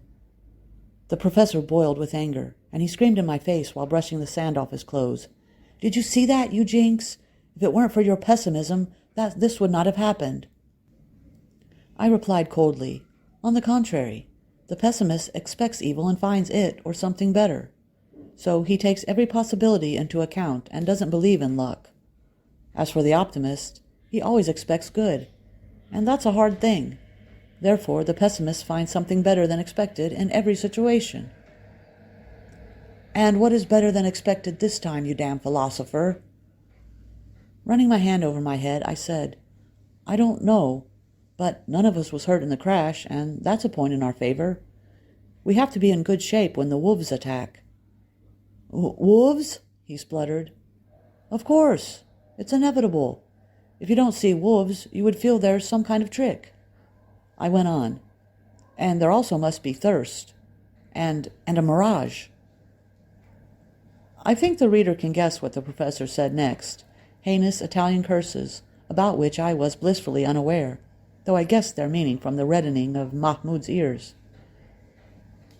The professor boiled with anger, and he screamed in my face while brushing the sand off his clothes. "Did you see that, you jinx? If it weren't for your pessimism, this would not have happened." I replied coldly, "On the contrary, the pessimist expects evil and finds it or something better. So he takes every possibility into account and doesn't believe in luck. As for the optimist, he always expects good, and that's a hard thing. Therefore, the pessimist finds something better than expected in every situation." "And what is better than expected this time, you damn philosopher?" Running my hand over my head, I said, "I don't know, but none of us was hurt in the crash, and that's a point in our favor. We have to be in good shape when the wolves attack." "Wolves?" he spluttered. "Of course. It's inevitable. If you don't see wolves, you would feel there's some kind of trick." I went on, "And there also must be thirst, and a mirage." I think the reader can guess what the professor said next: heinous Italian curses, about which I was blissfully unaware, though I guessed their meaning from the reddening of Mahmoud's ears.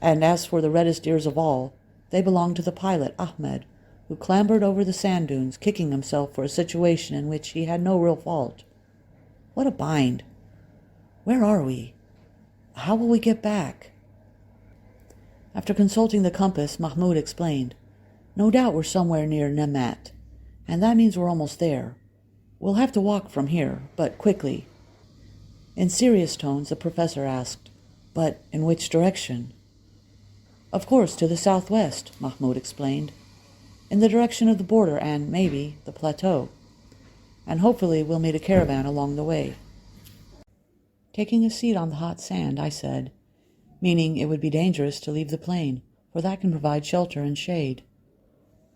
And as for the reddest ears of all, they belonged to the pilot, Ahmed, who clambered over the sand dunes, kicking himself for a situation in which he had no real fault. What a bind! Where are we? How will we get back? After consulting the compass, Mahmoud explained, "No doubt we're somewhere near Nemat, and that means we're almost there. We'll have to walk from here, but quickly." In serious tones, the professor asked, "But in which direction?" "Of course, to the southwest," Mahmoud explained, "in the direction of the border and, maybe, the plateau. And hopefully we'll meet a caravan along the way." Taking a seat on the hot sand, I said, "Meaning it would be dangerous to leave the plane, for that can provide shelter and shade."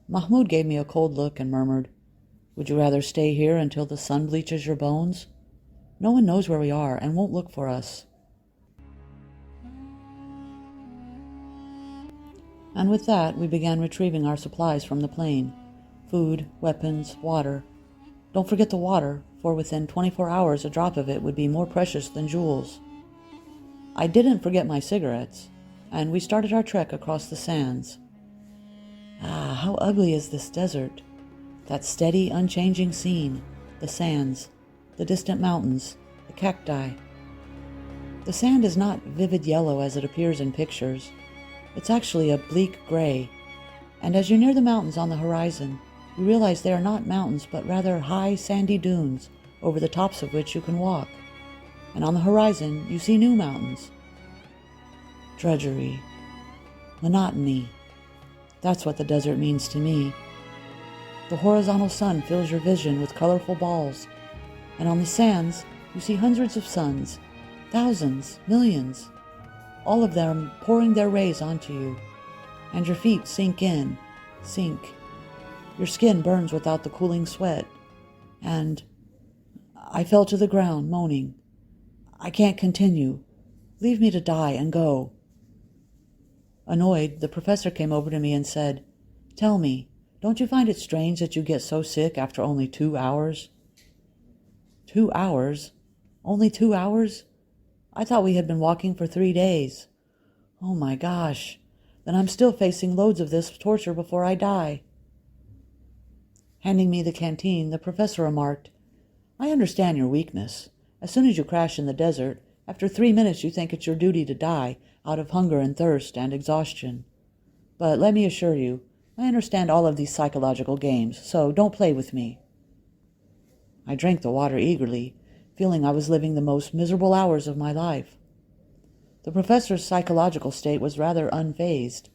Mahmoud gave me a cold look and murmured, "Would you rather stay here until the sun bleaches your bones? No one knows where we are and won't look for us." And with that, we began retrieving our supplies from the plane: food, weapons, water. Don't forget the water, for within 24 hours a drop of it would be more precious than jewels. I didn't forget my cigarettes, and we started our trek across the sands. Ah, how ugly is this desert! That steady, unchanging scene, the sands, the distant mountains, the cacti. The sand is not vivid yellow as it appears in pictures. It's actually a bleak gray, and as you near the mountains on the horizon, you realize they are not mountains but rather high, sandy dunes over the tops of which you can walk. And on the horizon, you see new mountains. Drudgery. Monotony. That's what the desert means to me. The horizontal sun fills your vision with colorful balls, and on the sands, you see hundreds of suns, thousands, millions, all of them pouring their rays onto you, and your feet sink in, sink. Your skin burns without the cooling sweat, and I fell to the ground, moaning, "I can't continue. Leave me to die and go." Annoyed, the professor came over to me and said, "Tell me, Don't you find it strange that you get so sick after only 2 hours? 2 hours? Only 2 hours? I thought we had been walking for 3 days. Oh my gosh. Then I'm still facing loads of this torture before I die. Handing me the canteen, the professor remarked, I understand your weakness. As soon as you crash in the desert, after 3 minutes you think it's your duty to die out of hunger and thirst and exhaustion. But let me assure you, I understand all of these psychological games, so don't play with me. I drank the water eagerly, feeling I was living the most miserable hours of my life. The professor's psychological state was rather unfazed,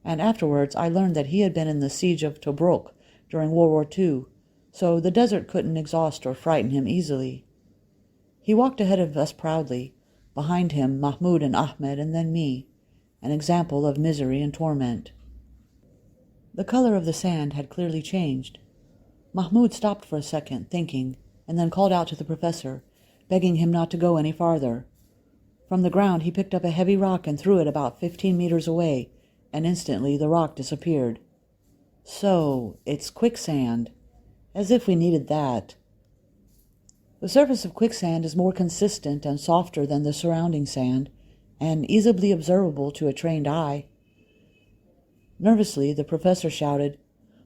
and afterwards I learned that he had been in the siege of Tobruk during World War II, so the desert couldn't exhaust or frighten him easily. He walked ahead of us proudly, behind him Mahmoud and Ahmed, and then me, an example of misery and torment. The color of the sand had clearly changed. Mahmoud stopped for a second, thinking, and then called out to the professor, begging him not to go any farther. From the ground he picked up a heavy rock and threw it about 15 meters away, and instantly the rock disappeared. So, it's quicksand. As if we needed that. The surface of quicksand is more consistent and softer than the surrounding sand, and easily observable to a trained eye. Nervously, the professor shouted,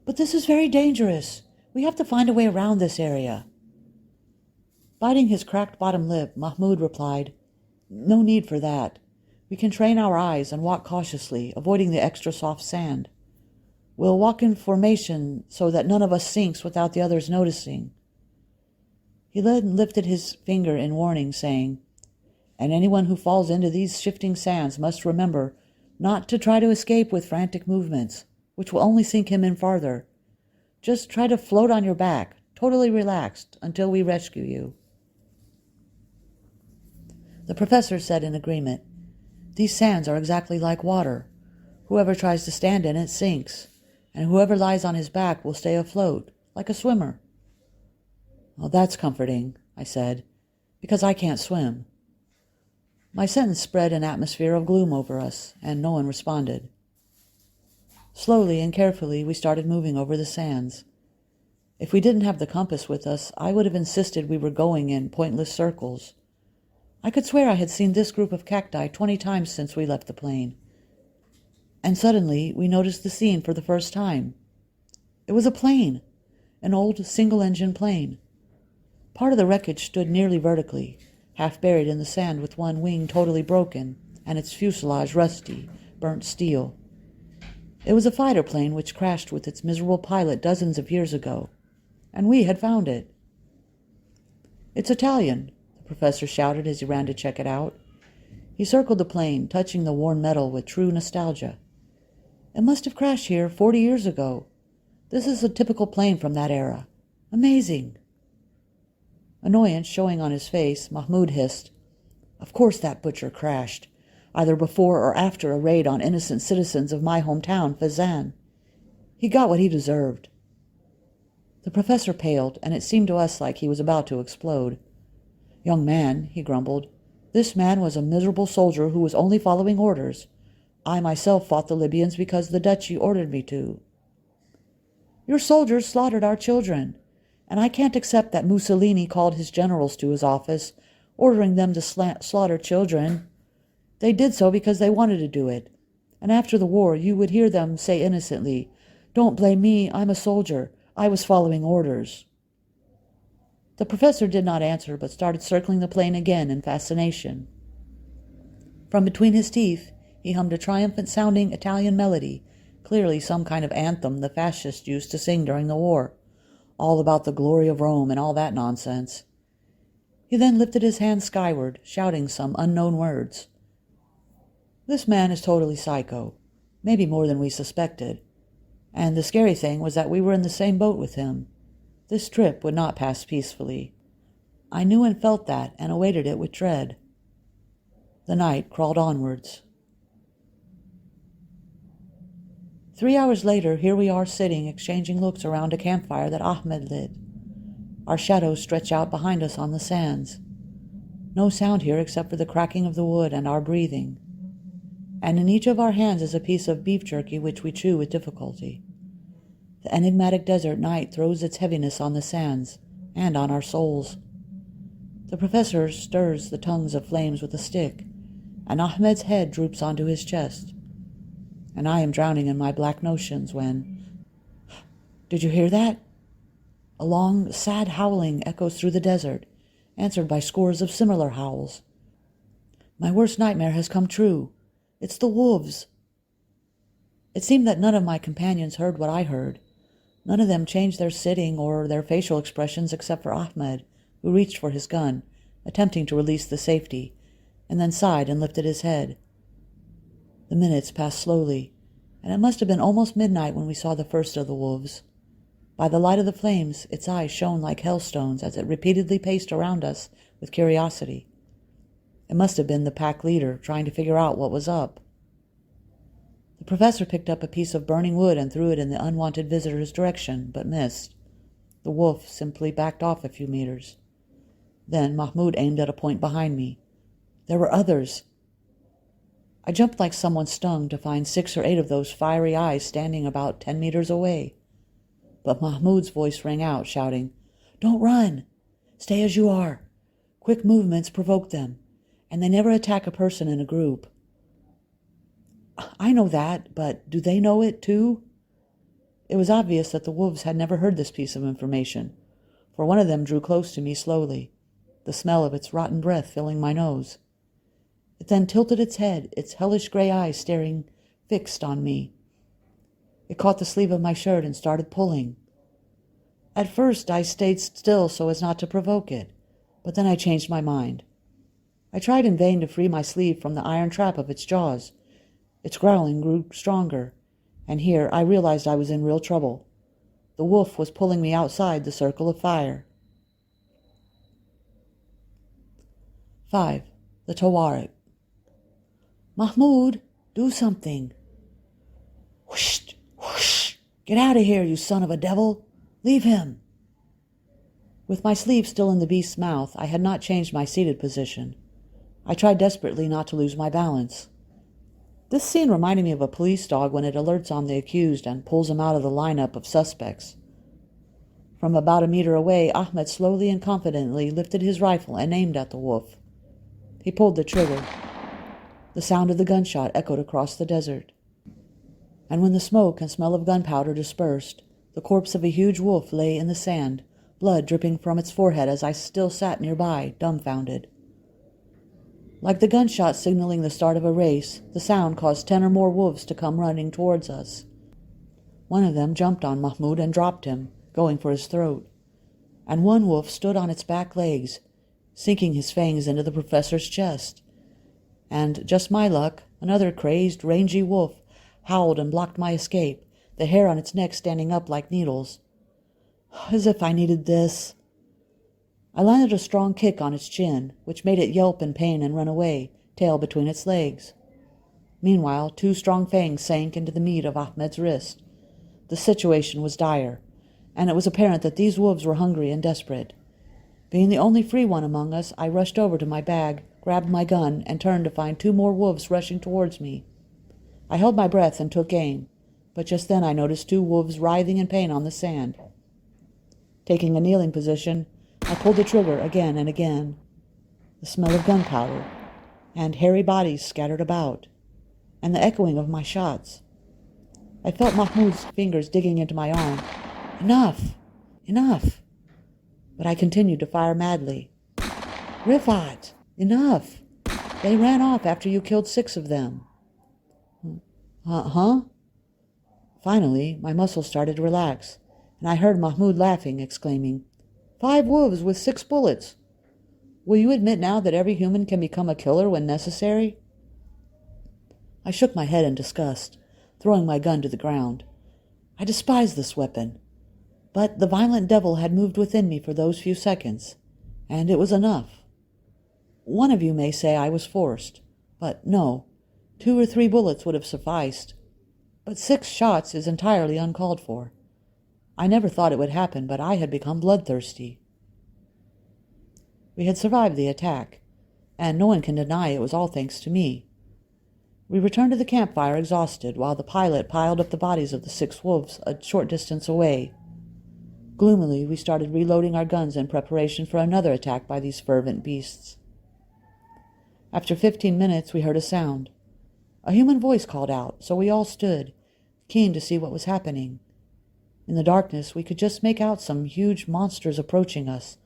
But this is very dangerous. We have to find a way around this area. Biting his cracked bottom lip, Mahmoud replied, No need for that. We can train our eyes and walk cautiously, avoiding the extra soft sand. We'll walk in formation so that none of us sinks without the others noticing. He then lifted his finger in warning, saying, And anyone who falls into these shifting sands must remember not to try to escape with frantic movements, which will only sink him in farther. Just try to float on your back, totally relaxed, until we rescue you. The professor said in agreement, These sands are exactly like water. Whoever tries to stand in it sinks, and whoever lies on his back will stay afloat, like a swimmer. Well, that's comforting, I said, because I can't swim. My sentence spread an atmosphere of gloom over us, and no one responded. Slowly and carefully we started moving over the sands. If we didn't have the compass with us, I would have insisted we were going in pointless circles. I could swear I had seen this group of cacti 20 times since we left the plane. And suddenly we noticed the scene for the first time. It was a plane, an old single-engine plane. Part of the wreckage stood nearly vertically, half buried in the sand with one wing totally broken and its fuselage rusty, burnt steel. It was a fighter plane which crashed with its miserable pilot dozens of years ago, and we had found it. It's Italian, the professor shouted as he ran to check it out. He circled the plane, touching the worn metal with true nostalgia. It must have crashed here 40 years ago. This is a typical plane from that era. Amazing. Annoyance showing on his face, Mahmoud hissed, Of course that butcher crashed, either before or after a raid on innocent citizens of my hometown, Fezzan. He got what he deserved. The professor paled, and it seemed to us like he was about to explode. Young man, he grumbled, this man was a miserable soldier who was only following orders. I myself fought the Libyans because the Duchy ordered me to. Your soldiers slaughtered our children, and I can't accept that Mussolini called his generals to his office, ordering them to slaughter children. They did so because they wanted to do it, and after the war you would hear them say innocently, Don't blame me, I'm a soldier. I was following orders. The professor did not answer, but started circling the plane again in fascination. From between his teeth, he hummed a triumphant-sounding Italian melody, clearly some kind of anthem the fascists used to sing during the war, all about the glory of Rome and all that nonsense. He then lifted his hand skyward, shouting some unknown words. This man is totally psycho, maybe more than we suspected, and the scary thing was that we were in the same boat with him. This trip would not pass peacefully. I knew and felt that, and awaited it with dread. The night crawled onwards. 3 hours later, here we are sitting, exchanging looks around a campfire that Ahmed lit. Our shadows stretch out behind us on the sands. No sound here except for the cracking of the wood and our breathing. And in each of our hands is a piece of beef jerky which we chew with difficulty. The enigmatic desert night throws its heaviness on the sands and on our souls. The professor stirs the tongues of flames with a stick, and Ahmed's head droops onto his chest. And I am drowning in my black notions when... Did you hear that? A long, sad howling echoes through the desert, answered by scores of similar howls. My worst nightmare has come true. It's the wolves. It seemed that none of my companions heard what I heard. None of them changed their sitting or their facial expressions except for Ahmed, who reached for his gun, attempting to release the safety, and then sighed and lifted his head. The minutes passed slowly, and it must have been almost midnight when we saw the first of the wolves. By the light of the flames, its eyes shone like hailstones as it repeatedly paced around us with curiosity. It must have been the pack leader trying to figure out what was up. The professor picked up a piece of burning wood and threw it in the unwanted visitor's direction, but missed. The wolf simply backed off a few meters. Then Mahmoud aimed at a point behind me. There were others. I jumped like someone stung to find 6 or 8 of those fiery eyes standing about 10 meters away. But Mahmoud's voice rang out, shouting, "Don't run! Stay as you are. Quick movements provoke them, and they never attack a person in a group." I know that, but do they know it too? It was obvious that the wolves had never heard this piece of information, for one of them drew close to me slowly, the smell of its rotten breath filling my nose. It then tilted its head, its hellish gray eyes staring fixed on me. It caught the sleeve of my shirt and started pulling. At first I stayed still so as not to provoke it, but then I changed my mind. I tried in vain to free my sleeve from the iron trap of its jaws. Its growling grew stronger, and here I realized I was in real trouble. The wolf was pulling me outside the circle of fire. 5. The Tawarik. "Mahmoud, do something." "Whoosh! Whoosh! Get out of here, you son of a devil! Leave him!" With my sleeve still in the beast's mouth, I had not changed my seated position. I tried desperately not to lose my balance. This scene reminded me of a police dog when it alerts on the accused and pulls him out of the lineup of suspects. From about a meter away, Ahmed slowly and confidently lifted his rifle and aimed at the wolf. He pulled the trigger. The sound of the gunshot echoed across the desert. And when the smoke and smell of gunpowder dispersed, the corpse of a huge wolf lay in the sand, blood dripping from its forehead as I still sat nearby, dumbfounded. Like the gunshot signaling the start of a race, the sound caused 10 or more wolves to come running towards us. One of them jumped on Mahmoud and dropped him, going for his throat. And one wolf stood on its back legs, sinking his fangs into the professor's chest. And, just my luck, another crazed, rangy wolf howled and blocked my escape, the hair on its neck standing up like needles. As if I needed this. I landed a strong kick on its chin, which made it yelp in pain and run away, tail between its legs. Meanwhile, 2 strong fangs sank into the meat of Ahmed's wrist. The situation was dire, and it was apparent that these wolves were hungry and desperate. Being the only free one among us, I rushed over to my bag, grabbed my gun, and turned to find 2 more wolves rushing towards me. I held my breath and took aim, but just then I noticed 2 wolves writhing in pain on the sand. Taking a kneeling position, I pulled the trigger again and again. The smell of gunpowder, and hairy bodies scattered about, and the echoing of my shots. I felt Mahmoud's fingers digging into my arm. Enough! Enough! But I continued to fire madly. Rifat! Enough! They ran off after you killed 6 of them. Huh? Finally, my muscles started to relax, and I heard Mahmoud laughing, exclaiming, 5 wolves with 6 bullets. Will you admit now that every human can become a killer when necessary? I shook my head in disgust, throwing my gun to the ground. I despised this weapon, but the violent devil had moved within me for those few seconds, and it was enough. One of you may say I was forced, but no, 2 or 3 bullets would have sufficed. But 6 shots is entirely uncalled for. I never thought it would happen, but I had become bloodthirsty. We had survived the attack, and no one can deny it was all thanks to me. We returned to the campfire exhausted, while the pilot piled up the bodies of the 6 wolves a short distance away. Gloomily, we started reloading our guns in preparation for another attack by these fervent beasts. After 15 minutes, we heard a sound. A human voice called out, so we all stood, keen to see what was happening. In the darkness, we could just make out some huge monsters approaching us,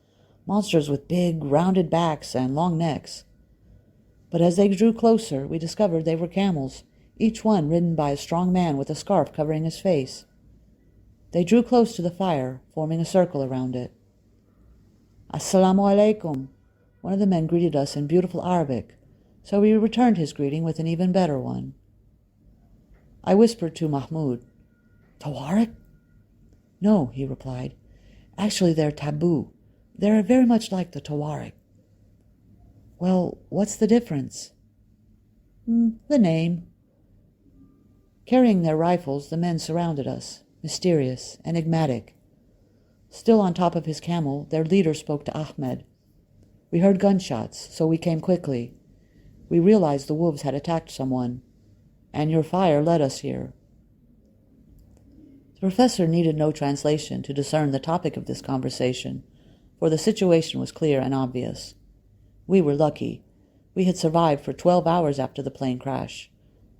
monsters with big, rounded backs and long necks. But as they drew closer, we discovered they were camels, each one ridden by a strong man with a scarf covering his face. They drew close to the fire, forming a circle around it. "Assalamu alaikum," one of the men greeted us in beautiful Arabic, so we returned his greeting with an even better one. I whispered to Mahmoud, "Tawarik?" "No," he replied. "Actually, they're taboo. They're very much like the Tawarik." "Well, what's the difference?" The name." Carrying their rifles, the men surrounded us, mysterious, enigmatic. Still on top of his camel, their leader spoke to Ahmed. We heard gunshots, so we came quickly. We realized the wolves had attacked someone, and your fire led us here. The professor needed no translation to discern the topic of this conversation, for the situation was clear and obvious. We were lucky. We had survived for 12 hours after the plane crash,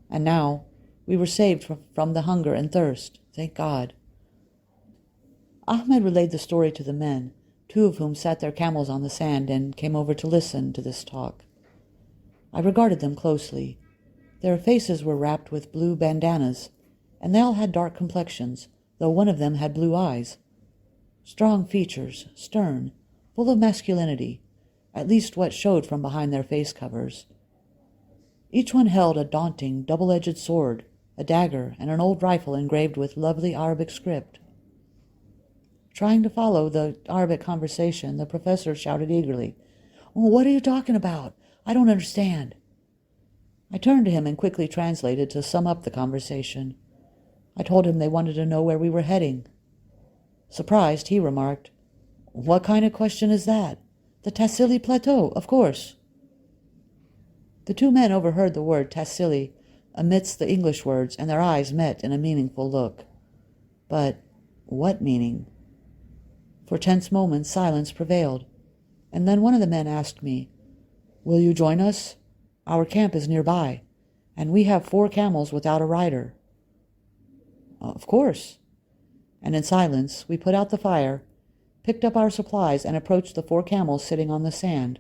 and now we were saved from the hunger and thirst, thank God. Ahmed relayed the story to the men, 2 of whom sat their camels on the sand and came over to listen to this talk. I regarded them closely. Their faces were wrapped with blue bandanas, and they all had dark complexions, though one of them had blue eyes. Strong features, stern, full of masculinity, at least what showed from behind their face covers. Each one held a daunting, double-edged sword, a dagger, and an old rifle engraved with lovely Arabic script. Trying to follow the Arabic conversation, the professor shouted eagerly, "What are you talking about? I don't understand." I turned to him and quickly translated to sum up the conversation. I told him they wanted to know where we were heading. Surprised, he remarked, "What kind of question is that? The Tassili Plateau, of course." The 2 men overheard the word Tassili amidst the English words, and their eyes met in a meaningful look. But what meaning? For tense moments, silence prevailed, and then one of the men asked me, "Will you join us? Our camp is nearby, and we have 4 camels without a rider." "Of course." And in silence, we put out the fire, picked up our supplies, and approached the 4 camels sitting on the sand.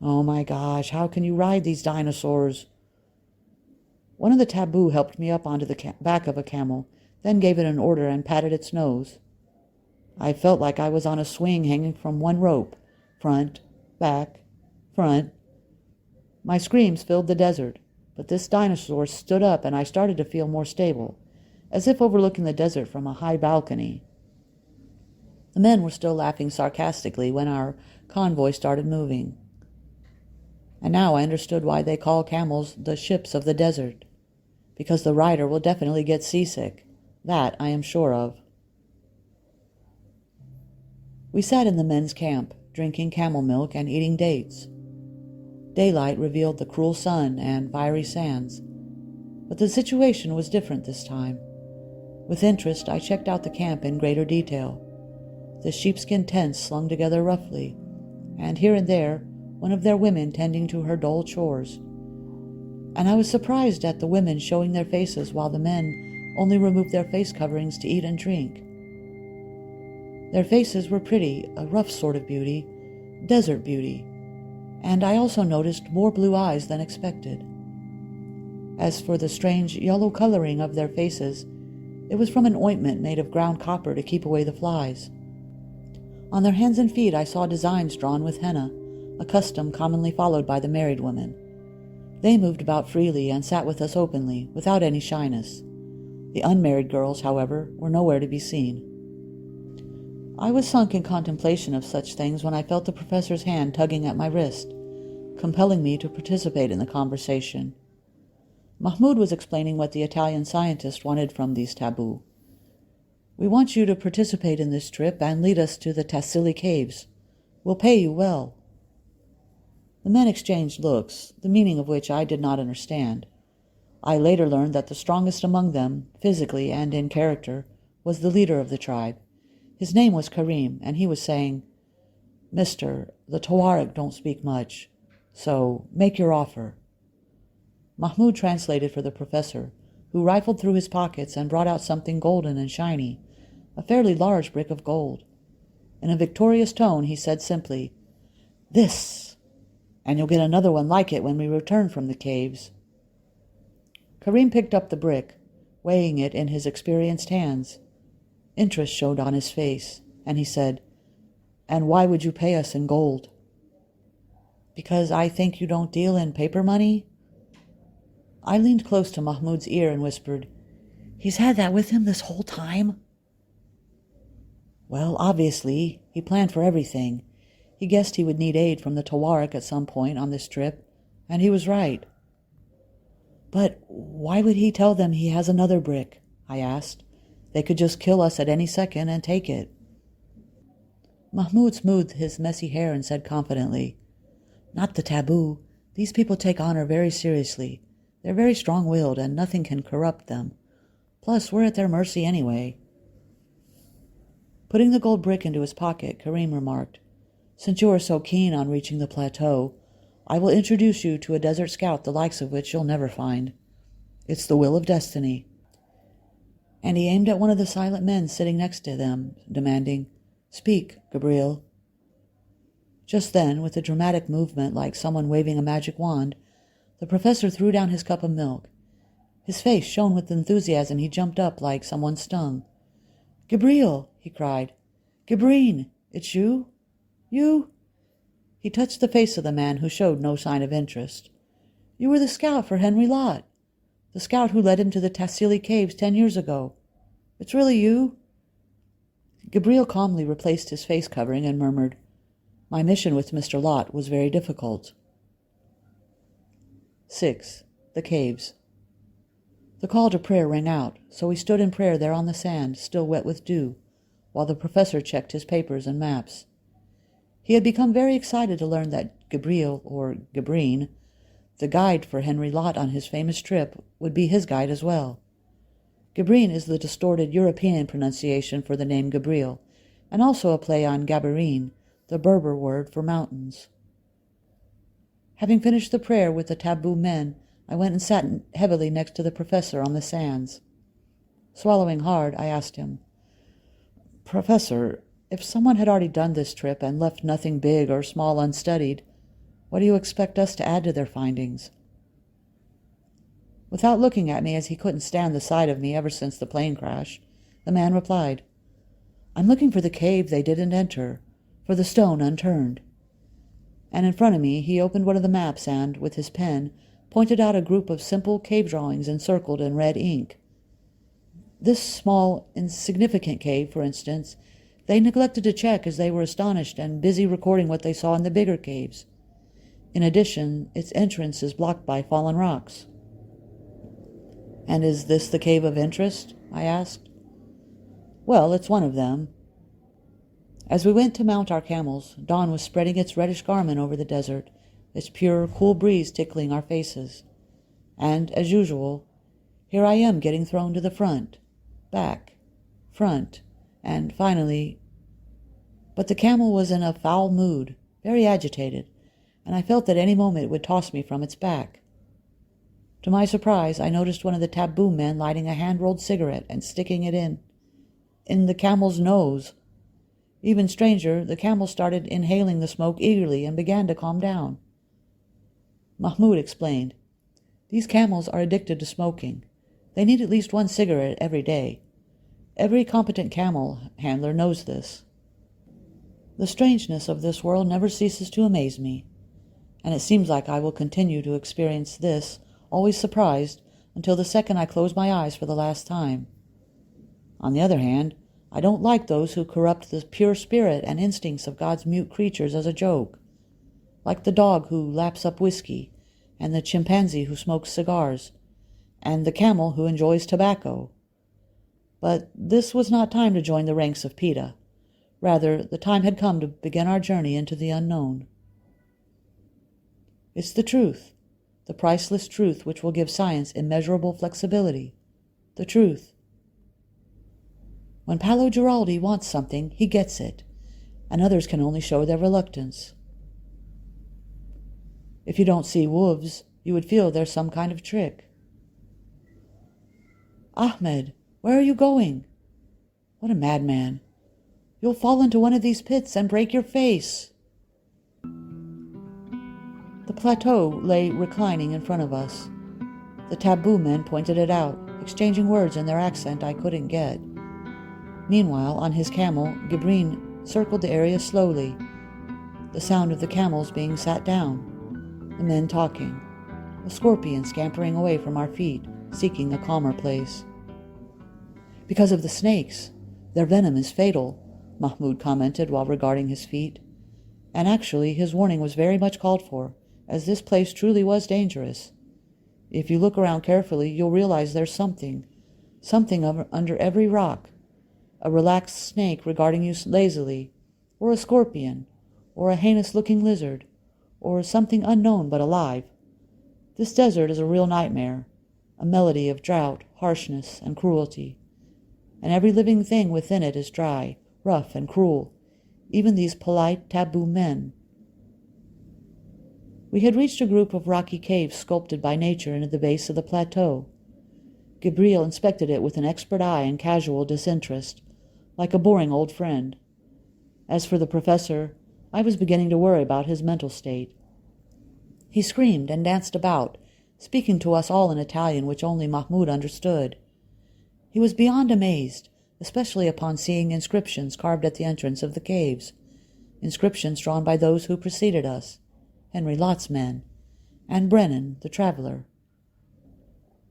"Oh my gosh, how can you ride these dinosaurs?" One of the taboo helped me up onto the back of a camel, then gave it an order and patted its nose. I felt like I was on a swing hanging from one rope, front, back, front. My screams filled the desert, but this dinosaur stood up and I started to feel more stable, as if overlooking the desert from a high balcony. The men were still laughing sarcastically when our convoy started moving. And now I understood why they call camels the ships of the desert, because the rider will definitely get seasick. That I am sure of. We sat in the men's camp, drinking camel milk and eating dates. Daylight revealed the cruel sun and fiery sands, but the situation was different this time. With interest, I checked out the camp in greater detail. The sheepskin tents slung together roughly, and here and there, one of their women tending to her dull chores. And I was surprised at the women showing their faces while the men only removed their face coverings to eat and drink. Their faces were pretty, a rough sort of beauty, desert beauty, and I also noticed more blue eyes than expected. As for the strange yellow coloring of their faces, it was from an ointment made of ground copper to keep away the flies. On their hands and feet I saw designs drawn with henna, a custom commonly followed by the married women. They moved about freely and sat with us openly, without any shyness. The unmarried girls, however, were nowhere to be seen. I was sunk in contemplation of such things when I felt the professor's hand tugging at my wrist, compelling me to participate in the conversation. Mahmoud was explaining what the Italian scientist wanted from these taboo. "We want you to participate in this trip and lead us to the Tassili caves. We'll pay you well." The men exchanged looks, the meaning of which I did not understand. I later learned that the strongest among them, physically and in character, was the leader of the tribe. His name was Karim, and he was saying, "Mister, the Tuareg don't speak much, so make your offer." Mahmoud translated for the professor, who rifled through his pockets and brought out something golden and shiny, a fairly large brick of gold. In a victorious tone, he said simply, "This, and you'll get another one like it when we return from the caves." Karim picked up the brick, weighing it in his experienced hands. Interest showed on his face, and he said, "And why would you pay us in gold?" "Because I think you don't deal in paper money." I leaned close to Mahmoud's ear and whispered, "He's had that with him this whole time?" "Well, obviously, he planned for everything. He guessed he would need aid from the Tuareg at some point on this trip, and he was right." "But why would he tell them he has another brick?" I asked. "They could just kill us at any second and take it." Mahmoud smoothed his messy hair and said confidently, "Not the taboo. These people take honor very seriously. They're very strong-willed, and nothing can corrupt them. Plus, we're at their mercy anyway." Putting the gold brick into his pocket, Karim remarked, "Since you are so keen on reaching the plateau, I will introduce you to a desert scout the likes of which you'll never find. It's the will of destiny." And he aimed at one of the silent men sitting next to them, demanding, "Speak, Gabriel." Just then, with a dramatic movement like someone waving a magic wand, the professor threw down his cup of milk. His face shone with enthusiasm. He jumped up like someone stung. "Gabriel!" he cried. "Gabrine! It's you? You?" He touched the face of the man, who showed no sign of interest. "You were the scout for Henry Lott, the scout who led him to the Tassili caves 10 years ago. It's really you?" Gabriel calmly replaced his face covering and murmured, "My mission with Mr. Lott was very difficult." 6. The Caves. The call to prayer rang out, so we stood in prayer there on the sand, still wet with dew, while the professor checked his papers and maps. He had become very excited to learn that Gabriel, or Gabrine, the guide for Henry Lott on his famous trip, would be his guide as well. Gabrine is the distorted European pronunciation for the name Gabriel, and also a play on Gabarine, the Berber word for mountains. Having finished the prayer with the taboo men, I went and sat heavily next to the professor on the sands. Swallowing hard, I asked him, "Professor, if someone had already done this trip and left nothing big or small unstudied, what do you expect us to add to their findings?" Without looking at me, as he couldn't stand the sight of me ever since the plane crash, the man replied, "I'm looking for the cave they didn't enter, for the stone unturned." And in front of me he opened one of the maps and, with his pen, pointed out a group of simple cave drawings encircled in red ink. This small, insignificant cave, for instance, they neglected to check as they were astonished and busy recording what they saw in the bigger caves. In addition, its entrance is blocked by fallen rocks. "And is this the cave of interest?" I asked. "Well, it's one of them." As we went to mount our camels, dawn was spreading its reddish garment over the desert, its pure, cool breeze tickling our faces. And, as usual, here I am getting thrown to the front, back, front, and finally... But the camel was in a foul mood, very agitated, and I felt that any moment it would toss me from its back. To my surprise, I noticed one of the taboo men lighting a hand-rolled cigarette and sticking it in the camel's nose. Even stranger, the camel started inhaling the smoke eagerly and began to calm down. Mahmoud explained, "These camels are addicted to smoking. They need at least one cigarette every day. Every competent camel handler knows this." The strangeness of this world never ceases to amaze me, and it seems like I will continue to experience this, always surprised, until the second I close my eyes for the last time. On the other hand, I don't like those who corrupt the pure spirit and instincts of God's mute creatures as a joke, like the dog who laps up whiskey, and the chimpanzee who smokes cigars, and the camel who enjoys tobacco. But this was not time to join the ranks of PETA. Rather, the time had come to begin our journey into the unknown. It's the truth. The priceless truth which will give science immeasurable flexibility. The truth. When Paolo Giraldi wants something, he gets it, and others can only show their reluctance. If you don't see wolves, you would feel there's some kind of trick. Ahmed, where are you going? What a madman. You'll fall into one of these pits and break your face. The plateau lay reclining in front of us. The taboo men pointed it out, exchanging words in their accent I couldn't get. Meanwhile, on his camel, Gibrin circled the area slowly, the sound of the camels being sat down, the men talking, a scorpion scampering away from our feet, seeking a calmer place. Because of the snakes. Their venom is fatal, Mahmoud commented while regarding his feet. And actually, his warning was very much called for, as this place truly was dangerous. If you look around carefully, you'll realize there's something under every rock. A relaxed snake regarding you lazily, or a scorpion, or a heinous-looking lizard, or something unknown but alive. This desert is a real nightmare, a melody of drought, harshness, and cruelty. And every living thing within it is dry, rough, and cruel, even these polite, taboo men. We had reached a group of rocky caves sculpted by nature into the base of the plateau. Gabriel inspected it with an expert eye and casual disinterest, like a boring old friend. As for the professor, I was beginning to worry about his mental state. He screamed and danced about, speaking to us all in Italian which only Mahmoud understood. He was beyond amazed, especially upon seeing inscriptions carved at the entrance of the caves, inscriptions drawn by those who preceded us, Henry Lott's men, and Brennan, the traveler.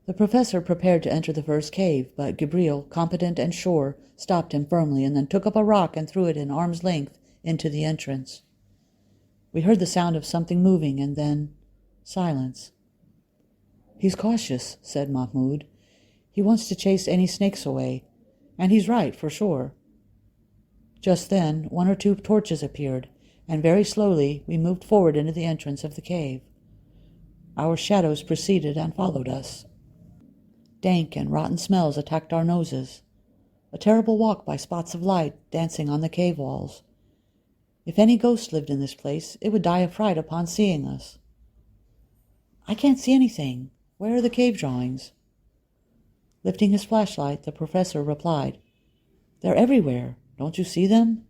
The professor prepared to enter the first cave, but Gabriel, competent and sure, stopped him firmly and then took up a rock and threw it an arm's length into the entrance. We heard the sound of something moving, and then silence. "He's cautious," said Mahmoud. "He wants to chase any snakes away, and he's right, for sure." Just then, one or two torches appeared, and very slowly we moved forward into the entrance of the cave. Our shadows preceded and followed us. Dank and rotten smells attacked our noses. A terrible walk by spots of light dancing on the cave walls. If any ghost lived in this place, it would die of fright upon seeing us. "I can't see anything. Where are the cave drawings?" Lifting his flashlight, the professor replied, "They're everywhere. Don't you see them?